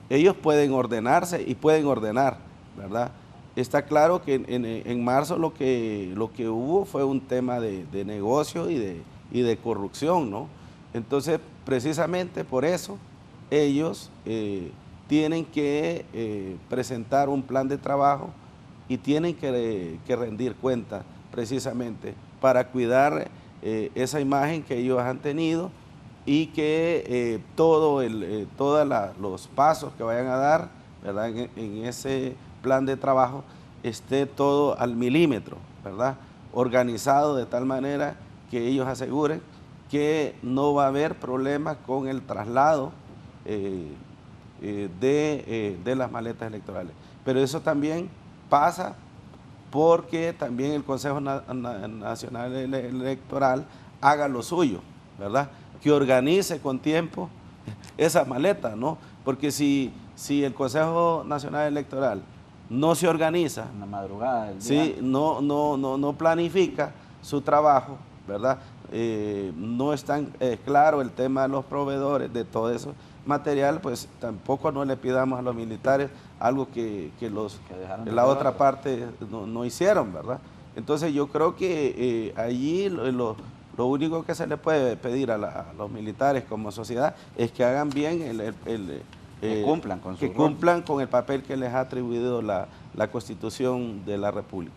ellos pueden ordenarse y pueden ordenar, ¿verdad? Está claro que en marzo lo que hubo fue un tema de negocio y de corrupción, ¿no? Entonces, precisamente por eso, ellos tienen que presentar un plan de trabajo y tienen que rendir cuentas, precisamente, para cuidar esa imagen que ellos han tenido y que todos los pasos que vayan a dar, ¿verdad? En ese plan de trabajo esté todo al milímetro, ¿verdad? Organizado de tal manera que ellos aseguren que no va a haber problemas con el traslado de las maletas electorales. Pero eso también pasa porque también el Consejo Nacional Electoral haga lo suyo, ¿verdad? Que organice con tiempo esas maletas, ¿no? Porque si el Consejo Nacional Electoral no se organiza, en la madrugada del día, sí, no planifica su trabajo, ¿verdad? No es tan claro el tema de los proveedores de todo eso material, pues tampoco no le pidamos a los militares algo que la otra parte no hicieron, ¿verdad? Entonces yo creo que allí lo único que se le puede pedir a los militares como sociedad es que hagan bien que cumplan con cumplan con el papel que les ha atribuido la Constitución de la República.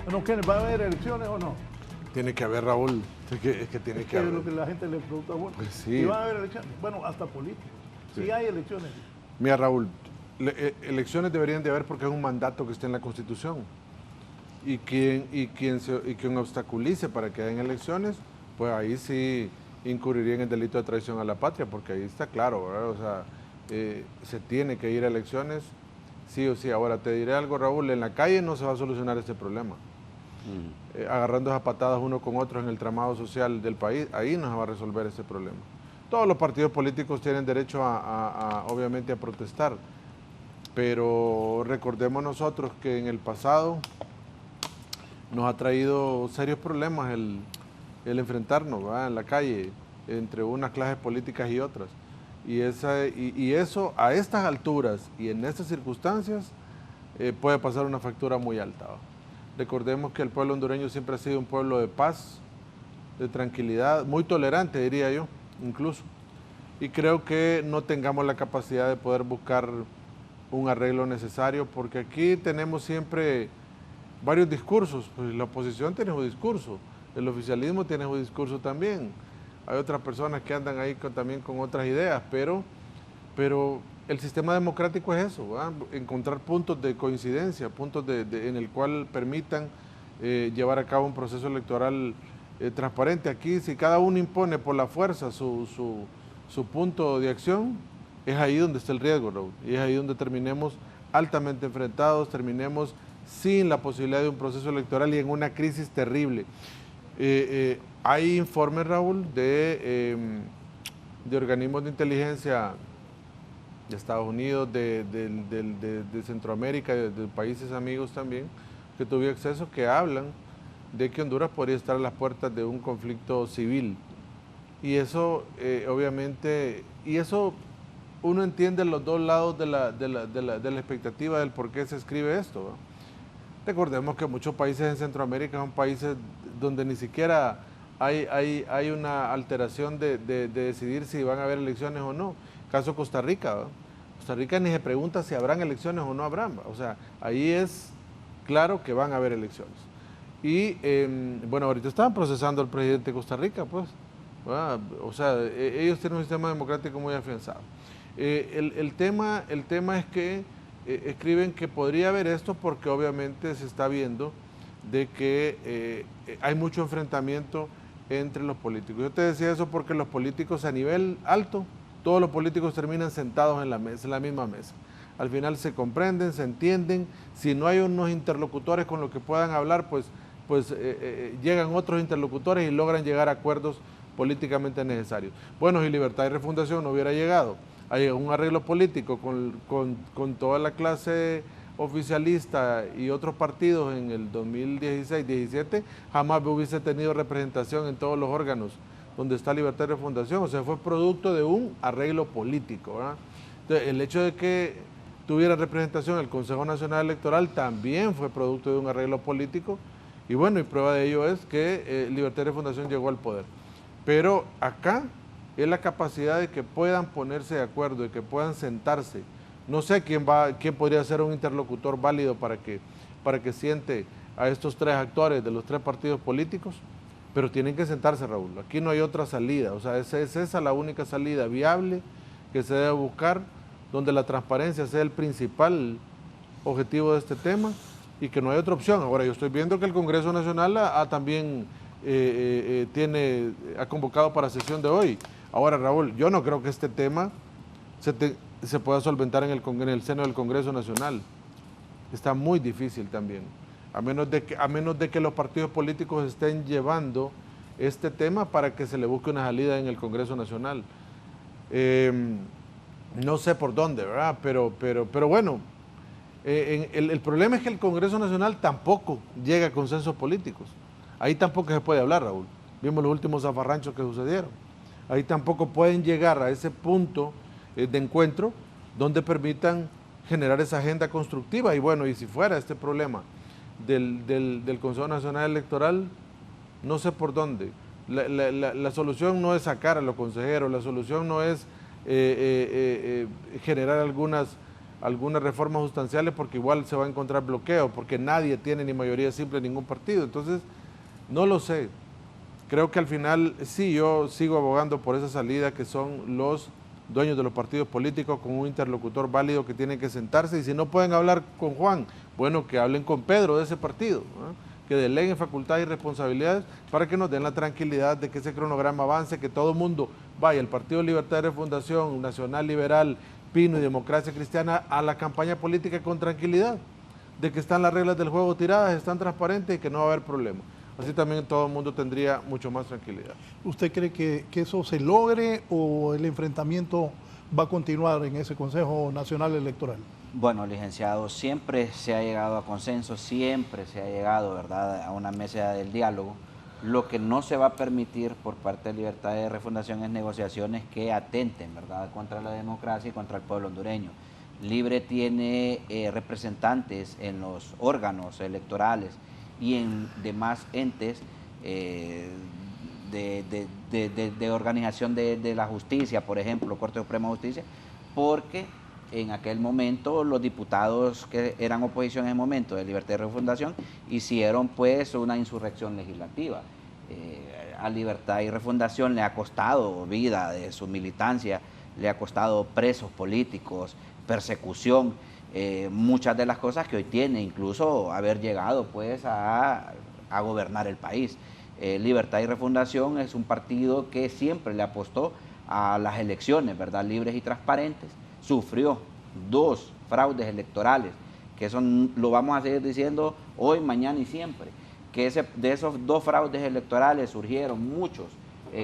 Bueno, ¿qué, ¿va a haber elecciones o no? Tiene que haber, Raúl. Es que tiene que haber. Es lo que la gente le pregunta, bueno, pues sí. ¿Y va a haber elecciones? Bueno, hasta políticos. Sí. Si hay elecciones. Mira, Raúl, elecciones deberían de haber porque es un mandato que está en la Constitución. Y quien obstaculice para que hayan elecciones, pues ahí sí incurriría en el delito de traición a la patria, porque ahí está claro, ¿verdad? O sea, se tiene que ir a elecciones, sí o sí. Ahora, te diré algo, Raúl, en la calle no se va a solucionar este problema. Agarrando a patadas uno con otro en el tramado social del país, ahí no se va a resolver ese problema. Todos los partidos políticos tienen derecho obviamente a protestar, pero recordemos nosotros que en el pasado nos ha traído serios problemas el enfrentarnos, ¿verdad? En la calle entre unas clases políticas y otras. Y eso a estas alturas y en estas circunstancias puede pasar una factura muy alta, ¿verdad? Recordemos que el pueblo hondureño siempre ha sido un pueblo de paz, de tranquilidad, muy tolerante, diría yo, incluso. Y creo que no tengamos la capacidad de poder buscar un arreglo necesario, porque aquí tenemos siempre varios discursos. Pues la oposición tiene su discurso, el oficialismo tiene su discurso también. Hay otras personas que andan ahí también con otras ideas, pero el sistema democrático es eso, ¿verdad? Encontrar puntos de coincidencia, puntos en el cual permitan llevar a cabo un proceso electoral transparente. Aquí, si cada uno impone por la fuerza su punto de acción, es ahí donde está el riesgo, Raúl, y es ahí donde terminemos altamente enfrentados, terminemos sin la posibilidad de un proceso electoral y en una crisis terrible. Hay informes, Raúl, de organismos de inteligencia de Estados Unidos, de Centroamérica, de países amigos también, que tuve acceso, que hablan de que Honduras podría estar a las puertas de un conflicto civil. Y eso, obviamente, uno entiende los dos lados de la expectativa del por qué se escribe esto, ¿no? Recordemos que muchos países en Centroamérica son países donde ni siquiera hay una alteración de decidir si van a haber elecciones o no. Caso Costa Rica, ¿verdad? Costa Rica ni se pregunta si habrán elecciones o no habrán. O sea, ahí es claro que van a haber elecciones. Y bueno, ahorita estaban procesando al presidente de Costa Rica, pues. ¿Verdad? O sea, ellos tienen un sistema democrático muy afianzado. El tema es que escriben que podría haber esto porque obviamente se está viendo de que hay mucho enfrentamiento entre los políticos. Yo te decía eso porque los políticos a nivel alto, todos los políticos terminan sentados en la mesa, en la misma mesa. Al final se comprenden, se entienden. Si no hay unos interlocutores con los que puedan hablar, pues llegan otros interlocutores y logran llegar a acuerdos políticamente necesarios. Bueno, si Libertad y Refundación no hubiera llegado a un arreglo político con toda la clase oficialista y otros partidos en el 2016-17, jamás hubiese tenido representación en todos los órganos donde está Libertad y Refundación. O sea, fue producto de un arreglo político, ¿verdad? Entonces, el hecho de que tuviera representación en el Consejo Nacional Electoral también fue producto de un arreglo político. Y bueno, y prueba de ello es que Libertad y Refundación llegó al poder. Pero acá es la capacidad de que puedan ponerse de acuerdo, de que puedan sentarse. No sé quién podría ser un interlocutor válido para que siente a estos tres actores de los tres partidos políticos, pero tienen que sentarse, Raúl. Aquí no hay otra salida, o sea, es esa la única salida viable que se debe buscar, donde la transparencia sea el principal objetivo de este tema y que no hay otra opción. Ahora, yo estoy viendo que el Congreso Nacional también ha convocado para sesión de hoy. Ahora, Raúl, yo no creo que este tema se pueda solventar en el seno del Congreso Nacional. Está muy difícil también, a menos de que los partidos políticos estén llevando este tema para que se le busque una salida en el Congreso Nacional. No sé por dónde, ¿verdad? Pero bueno, el problema es que el Congreso Nacional tampoco llega a consensos políticos. Ahí tampoco se puede hablar, Raúl. Vimos los últimos zafarranchos que sucedieron. Ahí tampoco pueden llegar a ese punto de encuentro donde permitan generar esa agenda constructiva. Y bueno, y si fuera este problema del Consejo Nacional Electoral, no sé por dónde. La solución no es sacar a los consejeros, la solución no es generar algunas reformas sustanciales, porque igual se va a encontrar bloqueo, porque nadie tiene ni mayoría simple en ningún partido. Entonces, no lo sé. Creo que al final sí, yo sigo abogando por esa salida, que son los dueños de los partidos políticos con un interlocutor válido que tienen que sentarse, y si no pueden hablar con Juan, bueno, que hablen con Pedro de ese partido, ¿no? Que deleguen facultades y responsabilidades para que nos den la tranquilidad de que ese cronograma avance, que todo el mundo vaya, el Partido Libertad y Refundación, Nacional Liberal, Pino y Democracia Cristiana, a la campaña política con tranquilidad, de que están las reglas del juego tiradas, están transparentes y que no va a haber problema. Así también todo el mundo tendría mucho más tranquilidad. ¿Usted cree que eso se logre o el enfrentamiento va a continuar en ese Consejo Nacional Electoral? Bueno, licenciado, siempre se ha llegado a consenso, siempre se ha llegado, ¿verdad?, a una mesa del diálogo. Lo que no se va a permitir por parte de Libertad y Refundación es negociaciones que atenten, ¿verdad?, contra la democracia y contra el pueblo hondureño. Libre tiene representantes en los órganos electorales y en demás entes de organización de la justicia, por ejemplo, Corte Suprema de Justicia, porque en aquel momento los diputados que eran oposición en el momento de Libertad y Refundación hicieron pues una insurrección legislativa. A Libertad y Refundación le ha costado vida de su militancia, le ha costado presos políticos, persecución, muchas de las cosas que hoy tiene, incluso haber llegado pues a gobernar el país. Libertad y Refundación es un partido que siempre le apostó a las elecciones, ¿verdad?, libres y transparentes. Sufrió 2 fraudes electorales, que eso lo vamos a seguir diciendo hoy, mañana y siempre, que de esos 2 fraudes electorales surgieron muchos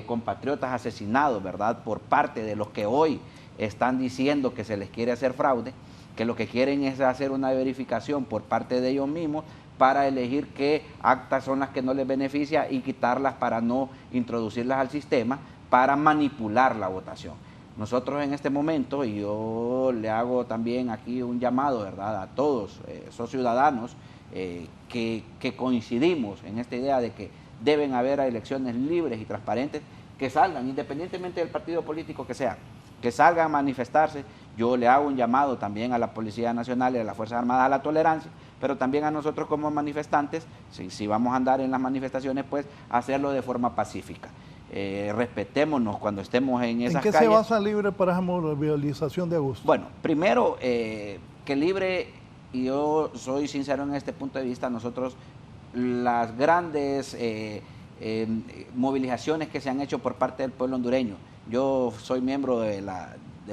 compatriotas asesinados, ¿verdad?, por parte de los que hoy están diciendo que se les quiere hacer fraude, que lo que quieren es hacer una verificación por parte de ellos mismos para elegir qué actas son las que no les beneficia y quitarlas para no introducirlas al sistema, para manipular la votación. Nosotros en este momento, y yo le hago también aquí un llamado, ¿verdad?, a todos esos ciudadanos que coincidimos en esta idea de que deben haber elecciones libres y transparentes, que salgan, independientemente del partido político que sea, que salgan a manifestarse. Yo le hago un llamado también a la Policía Nacional y a las Fuerzas Armadas a la tolerancia, pero también a nosotros como manifestantes, si vamos a andar en las manifestaciones, pues hacerlo de forma pacífica. Respetémonos cuando estemos en esas calles. ¿En qué se basa Libre para esa movilización de agosto? Bueno, primero, que Libre, y yo soy sincero en este punto de vista, nosotros las grandes movilizaciones que se han hecho por parte del pueblo hondureño, yo soy miembro de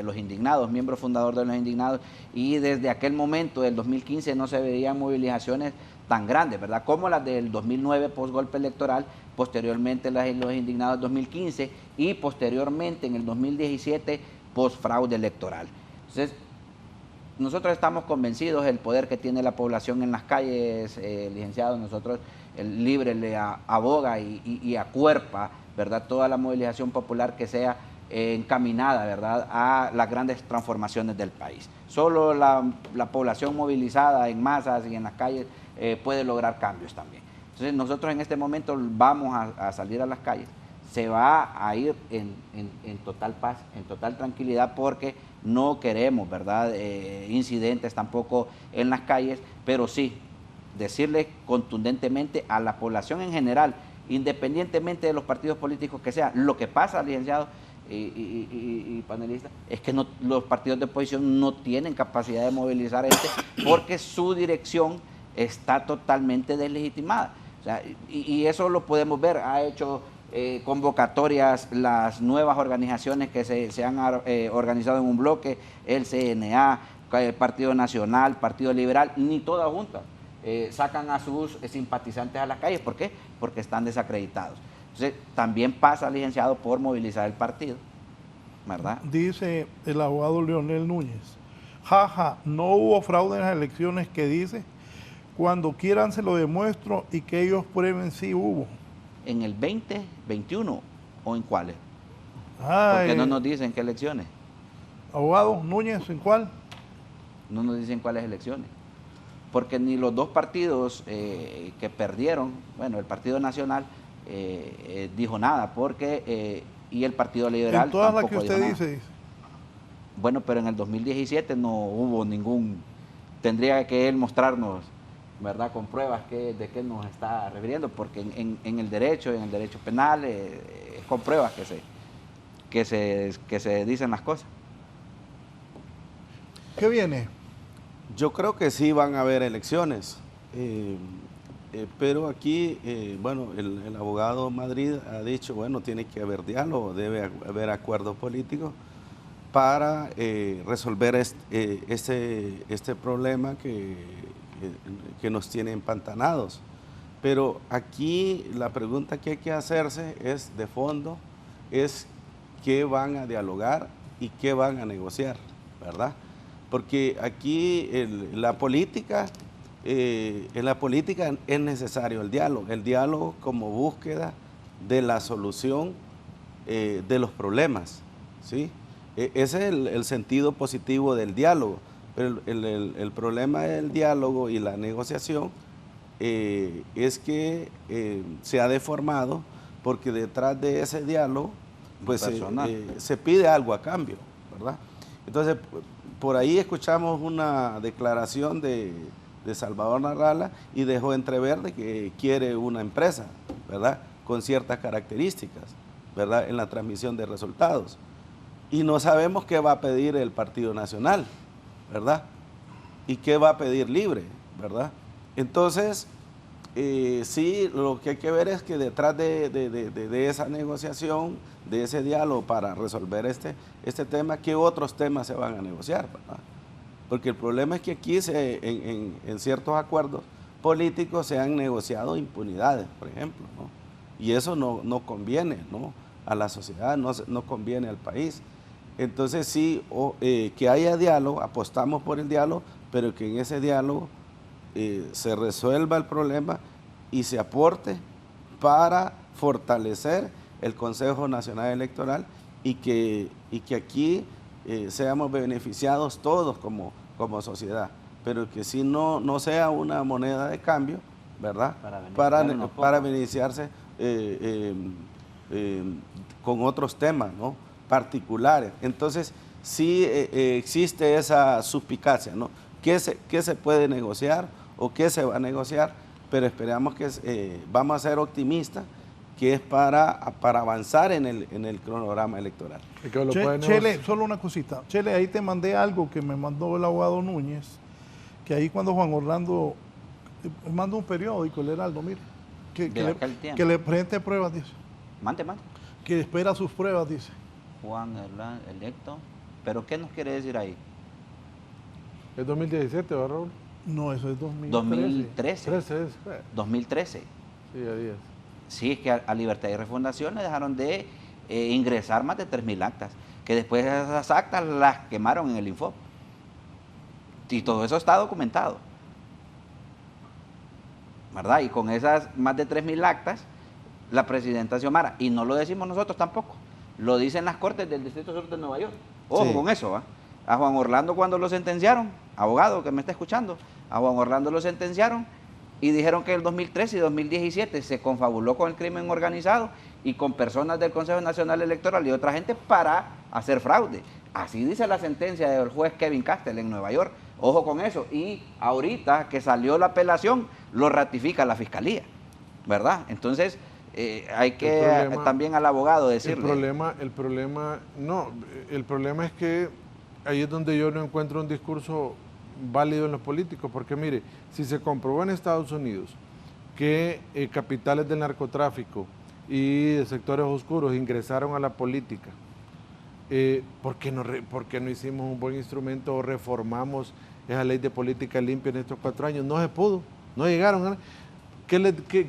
los Indignados, miembro fundador de los Indignados, y desde aquel momento, del 2015, no se veían movilizaciones tan grandes, ¿verdad? Como las del 2009, post golpe electoral, posteriormente las de los Indignados 2015 y posteriormente en el 2017, post fraude electoral. Entonces, nosotros estamos convencidos del poder que tiene la población en las calles, licenciado. Nosotros, el Libre le aboga y acuerpa, ¿verdad?, toda la movilización popular que sea encaminada, ¿verdad?, a las grandes transformaciones del país. Solo la población movilizada en masas y en las calles puede lograr cambios también. Entonces nosotros en este momento vamos a salir a las calles, se va a ir en total paz, en total tranquilidad, porque no queremos, ¿verdad?, incidentes tampoco en las calles, pero sí decirle contundentemente a la población en general, independientemente de los partidos políticos que sean, lo que pasa, licenciado y panelistas, es que los partidos de oposición no tienen capacidad de movilizar porque su dirección está totalmente deslegitimada. O sea, y eso lo podemos ver, ha hecho convocatorias las nuevas organizaciones que se han organizado en un bloque, el CNA, el Partido Nacional, Partido Liberal, ni todas juntas sacan a sus simpatizantes a las calles. ¿Por qué? Porque están desacreditados. Entonces, también pasa, licenciado, por movilizar el partido, ¿verdad? Dice el abogado Leonel Núñez, jaja, no hubo fraude en las elecciones que dice, cuando quieran se lo demuestro y que ellos prueben si hubo. ¿En el 2021 o en cuáles? Ay, porque no nos dicen qué elecciones. Abogado Núñez, ¿en cuál? No nos dicen cuáles elecciones. Porque ni los dos partidos que perdieron, bueno, el Partido Nacional dijo nada, porque y el Partido Liberal en todas las tampoco que usted dijo dice. Nada. Bueno, pero en el 2017 no hubo ningún, tendría que él mostrarnos, ¿verdad?, con pruebas de qué nos está refiriendo, porque en el derecho penal es con pruebas que se dicen las cosas. ¿Qué viene? Yo creo que sí van a haber elecciones, pero aquí, bueno, el abogado Madrid ha dicho, bueno, tiene que haber diálogo, debe haber acuerdos políticos para resolver este problema que nos tiene empantanados. Pero aquí la pregunta que hay que hacerse es de fondo, es qué van a dialogar y qué van a negociar, ¿verdad? Porque aquí en la política es necesario el diálogo como búsqueda de la solución de los problemas, ¿sí? Ese es el sentido positivo del diálogo, pero el problema del diálogo y la negociación es que se ha deformado porque detrás de ese diálogo pues se pide algo a cambio, ¿verdad? Entonces, por ahí escuchamos una declaración de Salvador Narrala y dejó entrever de que quiere una empresa, ¿verdad?, con ciertas características, ¿verdad?, en la transmisión de resultados. Y no sabemos qué va a pedir el Partido Nacional, ¿verdad?, y qué va a pedir Libre, ¿verdad? Entonces, sí, lo que hay que ver es que detrás de esa negociación, de ese diálogo para resolver este tema, ¿qué otros temas se van a negociar, ¿verdad? Porque el problema es que aquí en ciertos acuerdos políticos se han negociado impunidades, por ejemplo, ¿no? Y eso no conviene, ¿no?, a la sociedad, no conviene al país. Entonces sí, que haya diálogo, apostamos por el diálogo, pero que en ese diálogo se resuelva el problema y se aporte para fortalecer el Consejo Nacional Electoral y que aquí seamos beneficiados todos como sociedad. pero que sí no sea una moneda de cambio, ¿verdad? Para beneficiarse con otros temas, ¿no? Particulares. Entonces, sí existe esa suspicacia, ¿no? ¿Qué se puede negociar o qué se va a negociar? Pero esperamos que vamos a ser optimistas, que es para avanzar en el cronograma electoral. Chele, solo una cosita. Chele, ahí te mandé algo que me mandó el abogado Núñez, que ahí cuando Juan Orlando mandó un periódico, el Heraldo, mire, que le presente pruebas, dice. Mande. Que espera sus pruebas, dice. Juan Orlando, electo. ¿Pero qué nos quiere decir ahí? ¿Es 2017, ¿verdad, Raúl? No, eso es 2013. 2013. Sí, a 10. Sí, es que a Libertad y Refundación le dejaron de ingresar más de 3.000 actas, que después esas actas las quemaron en el Infop. Y todo eso está documentado, ¿verdad? Y con esas más de 3.000 actas, la presidenta Xiomara, y no lo decimos nosotros tampoco, lo dicen las cortes del Distrito Sur de Nueva York. Ojo con eso, ¿va? A Juan Orlando cuando lo sentenciaron, abogado que me está escuchando, a Juan Orlando lo sentenciaron y dijeron que el 2013 y 2017 se confabuló con el crimen organizado y con personas del Consejo Nacional Electoral y otra gente para hacer fraude. Así dice la sentencia del juez Kevin Castell en Nueva York. Ojo con eso. Y ahorita que salió la apelación, lo ratifica la Fiscalía, ¿verdad? Entonces, hay que también al abogado decirle. El problema es que ahí es donde yo no encuentro un discurso válido en los políticos, porque mire, si se comprobó en Estados Unidos que capitales del narcotráfico y de sectores oscuros ingresaron a la política, ¿por qué no hicimos un buen instrumento o reformamos esa ley de política limpia en estos 4 años? No se pudo, no llegaron. ¿Qué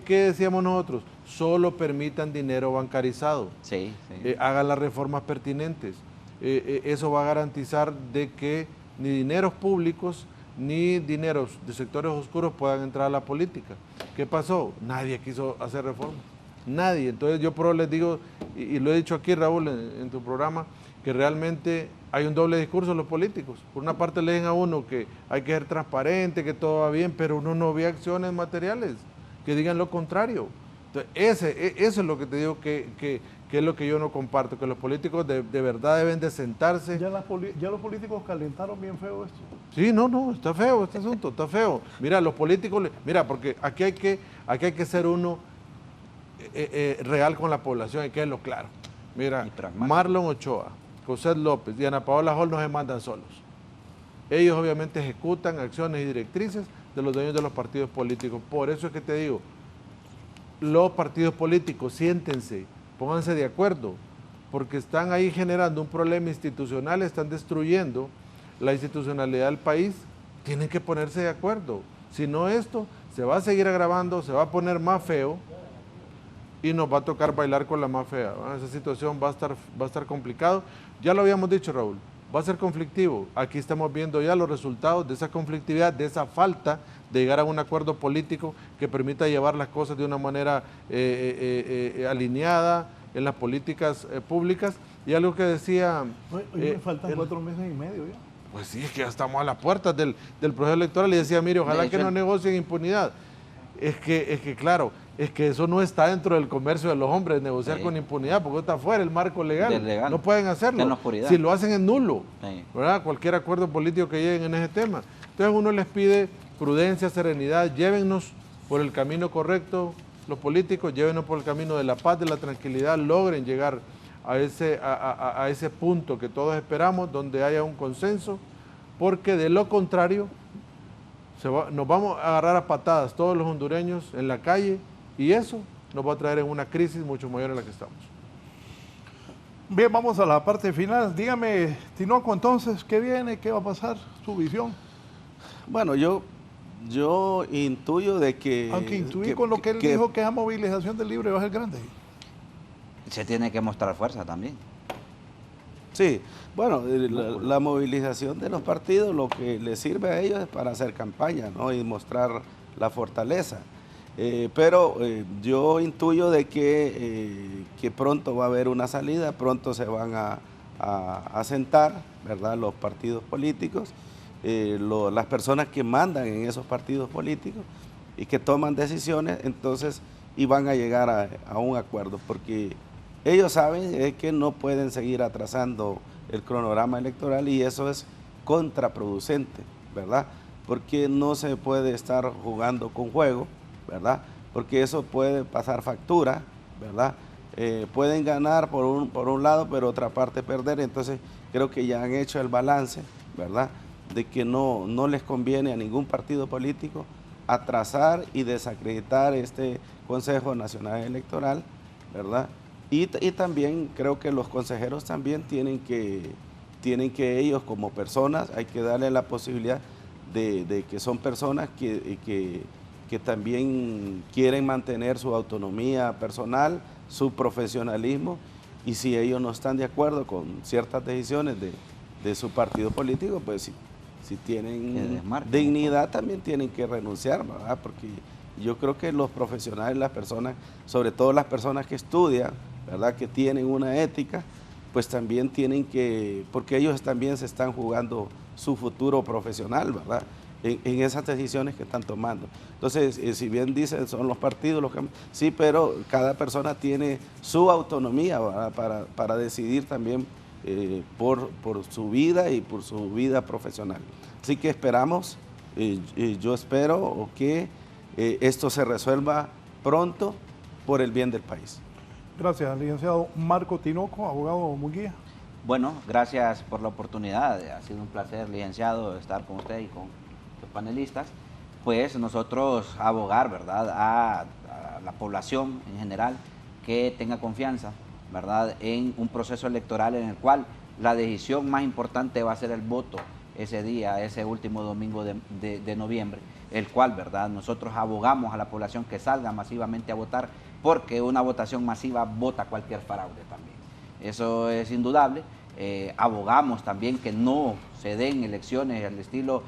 decíamos nosotros? Solo permitan dinero bancarizado. Sí. Hagan las reformas pertinentes. Eso va a garantizar de que ni dineros públicos ni dineros de sectores oscuros puedan entrar a la política. ¿Qué pasó? Nadie quiso hacer reformas. Nadie. Entonces yo por eso les digo, y lo he dicho aquí, Raúl, en tu programa, que realmente hay un doble discurso en los políticos. Por una parte le dicen a uno que hay que ser transparente, que todo va bien, pero uno no ve acciones materiales que digan lo contrario. Entonces, eso es lo que te digo que es lo que yo no comparto, que los políticos de verdad deben de sentarse. Ya los políticos calentaron bien feo esto. Sí, no, está feo este asunto, está feo. Mira, los políticos, porque aquí hay que ser uno real con la población, hay que verlo claro. Mira, Marlon Ochoa, José López y Ana Paola Hall no se mandan solos. Ellos obviamente ejecutan acciones y directrices de los dueños de los partidos políticos. Por eso es que te digo, los partidos políticos, siéntense, pónganse de acuerdo, porque están ahí generando un problema institucional, están destruyendo la institucionalidad del país, tienen que ponerse de acuerdo. Si no, esto se va a seguir agravando, se va a poner más feo y nos va a tocar bailar con la más fea. Esa situación va a estar complicado. Ya lo habíamos dicho, Raúl, va a ser conflictivo. Aquí estamos viendo ya los resultados de esa conflictividad, de esa falta de llegar a un acuerdo político que permita llevar las cosas de una manera alineada en las políticas públicas. Y algo que decía... me faltan 4 meses y medio ya. Pues sí, es que ya estamos a las puertas del proceso electoral y decía, mire, ojalá que no negocien impunidad. Es que claro, es que eso no está dentro del comercio de los hombres, negociar con impunidad, porque está fuera el marco legal. No pueden hacerlo. Si lo hacen es nulo, ¿verdad? Cualquier acuerdo político que lleguen en ese tema. Entonces uno les pide prudencia, serenidad, llévennos por el camino correcto, los políticos, llévennos por el camino de la paz, de la tranquilidad, logren llegar a ese punto que todos esperamos, donde haya un consenso, porque de lo contrario nos vamos a agarrar a patadas todos los hondureños en la calle y eso nos va a traer en una crisis mucho mayor en la que estamos. Bien, vamos a la parte final. Dígame, Tinoco, entonces, ¿qué viene? ¿Qué va a pasar? ¿Su visión? Bueno, yo intuyo de que... Aunque intuí con lo que él dijo que esa movilización del libre va a ser grande. Se tiene que mostrar fuerza también. Sí, bueno, la movilización de los partidos lo que les sirve a ellos es para hacer campaña, ¿no? Y mostrar la fortaleza. Pero yo intuyo de que pronto va a haber una salida, pronto se van a sentar, ¿verdad?, los partidos políticos las personas que mandan en esos partidos políticos y que toman decisiones, entonces, y van a llegar a un acuerdo, porque ellos saben que no pueden seguir atrasando el cronograma electoral y eso es contraproducente, ¿verdad? Porque no se puede estar jugando con juego, ¿verdad? Porque eso puede pasar factura, ¿verdad? Pueden ganar por un lado, pero otra parte perder. Entonces creo que ya han hecho el balance, ¿verdad? De que no les conviene a ningún partido político atrasar y desacreditar este Consejo Nacional Electoral, ¿verdad? Y también creo que los consejeros también tienen que ellos como personas, hay que darle la posibilidad de que son personas que también quieren mantener su autonomía personal, su profesionalismo, y si ellos no están de acuerdo con ciertas decisiones de su partido político, pues si tienen dignidad también tienen que renunciar, ¿verdad? Porque yo creo que los profesionales, las personas, sobre todo las personas que estudian, ¿verdad? Que tienen una ética, pues también tienen que, porque ellos también se están jugando su futuro profesional, ¿verdad? En esas decisiones que están tomando. Entonces, si bien dicen son los partidos los que... Sí, pero cada persona tiene su autonomía, ¿verdad? Para decidir también por su vida y por su vida profesional. Así que esperamos, yo espero que esto se resuelva pronto por el bien del país. Gracias, licenciado Marco Tinoco, abogado Munguía. Bueno, gracias por la oportunidad. Ha sido un placer, licenciado, estar con usted y con los panelistas. Pues nosotros abogar, ¿verdad?, a la población en general que tenga confianza, ¿verdad?, en un proceso electoral en el cual la decisión más importante va a ser el voto ese día, ese último domingo de noviembre, el cual, ¿verdad?, nosotros abogamos a la población que salga masivamente a votar, porque una votación masiva vota cualquier fraude también. Eso es indudable. Abogamos también que no se den elecciones al estilo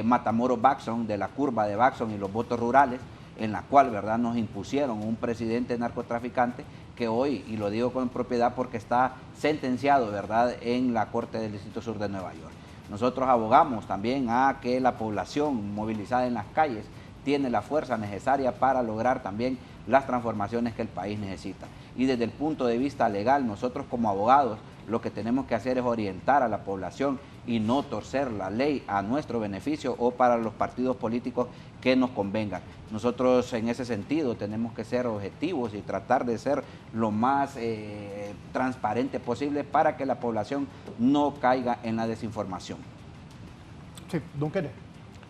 Matamoros-Baxon, de la curva de Baxon y los votos rurales, en la cual, ¿verdad?, nos impusieron un presidente narcotraficante que hoy, y lo digo con propiedad porque está sentenciado, ¿verdad?, en la Corte del Distrito Sur de Nueva York. Nosotros abogamos también a que la población movilizada en las calles tiene la fuerza necesaria para lograr también las transformaciones que el país necesita. Y desde el punto de vista legal, nosotros como abogados lo que tenemos que hacer es orientar a la población y no torcer la ley a nuestro beneficio o para los partidos políticos que nos convengan. Nosotros en ese sentido tenemos que ser objetivos y tratar de ser lo más transparente posible para que la población no caiga en la desinformación. Sí, don Kenneth.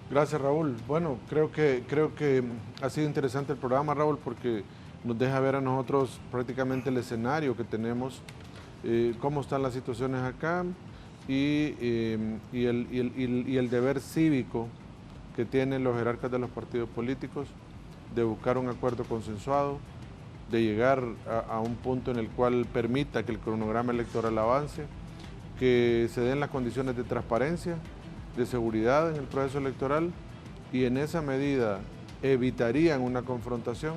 Gracias, Raúl. Bueno, creo que ha sido interesante el programa, Raúl, porque nos deja ver a nosotros prácticamente el escenario que tenemos, cómo están las situaciones acá y el deber cívico que tienen los jerarcas de los partidos políticos de buscar un acuerdo consensuado, de llegar a un punto en el cual permita que el cronograma electoral avance, que se den las condiciones de transparencia, de seguridad en el proceso electoral, y en esa medida evitarían una confrontación,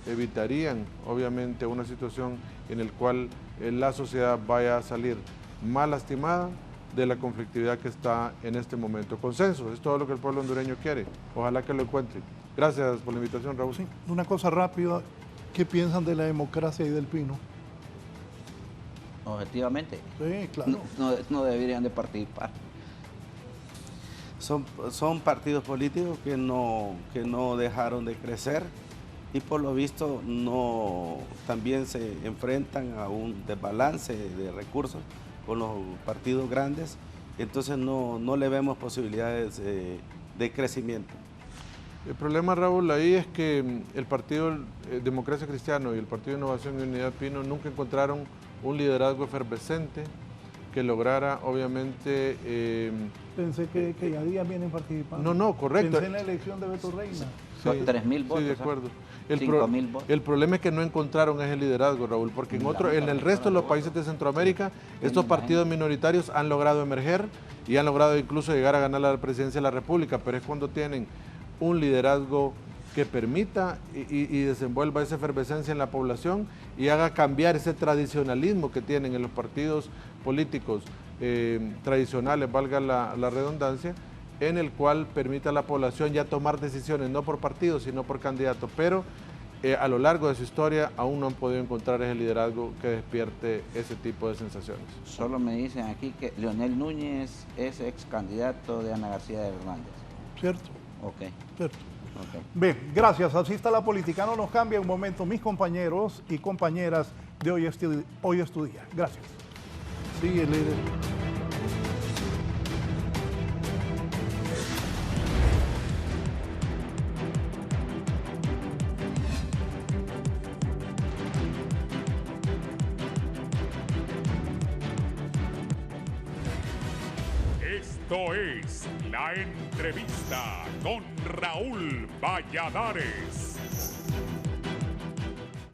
evitarían obviamente una situación en la cual la sociedad vaya a salir más lastimada de la conflictividad que está en este momento. Consenso, es todo lo que el pueblo hondureño quiere, ojalá que lo encuentre. Gracias por la invitación, Raúl. Sí, una cosa rápida, ¿qué piensan de la democracia y del Pino? Objetivamente, sí, claro. No deberían de participar. Son partidos políticos que no dejaron de crecer y por lo visto también se enfrentan a un desbalance de recursos con los partidos grandes, entonces no le vemos posibilidades de crecimiento. El problema, Raúl, ahí es que el Partido Democracia Cristiana y el Partido Innovación y Unidad Pino nunca encontraron un liderazgo efervescente que lograra, obviamente... Pensé que ya días vienen participando. No, correcto. Pensé en la elección de Beto Reina. Sí, 3.000 votos. Sí, de acuerdo. 5.000 votos. El problema es que no encontraron ese liderazgo, Raúl, porque en el resto de los países de Centroamérica, estos partidos minoritarios han logrado emerger y han logrado incluso llegar a ganar la presidencia de la República, pero es cuando tienen un liderazgo que permita y desenvuelva esa efervescencia en la población y haga cambiar ese tradicionalismo que tienen en los partidos políticos tradicionales, valga la redundancia, en el cual permita a la población ya tomar decisiones, no por partido, sino por candidato, pero a lo largo de su historia aún no han podido encontrar ese liderazgo que despierte ese tipo de sensaciones. Solo me dicen aquí que Leonel Núñez es ex candidato de Ana García de Hernández. ¿Cierto? Ok. Cierto. Okay. Bien, gracias. Así está la política. No nos cambia un momento mis compañeros y compañeras de Hoy es tu Día. Gracias. Sigue, líder. Esto es La Entrevista con Raúl Valladares.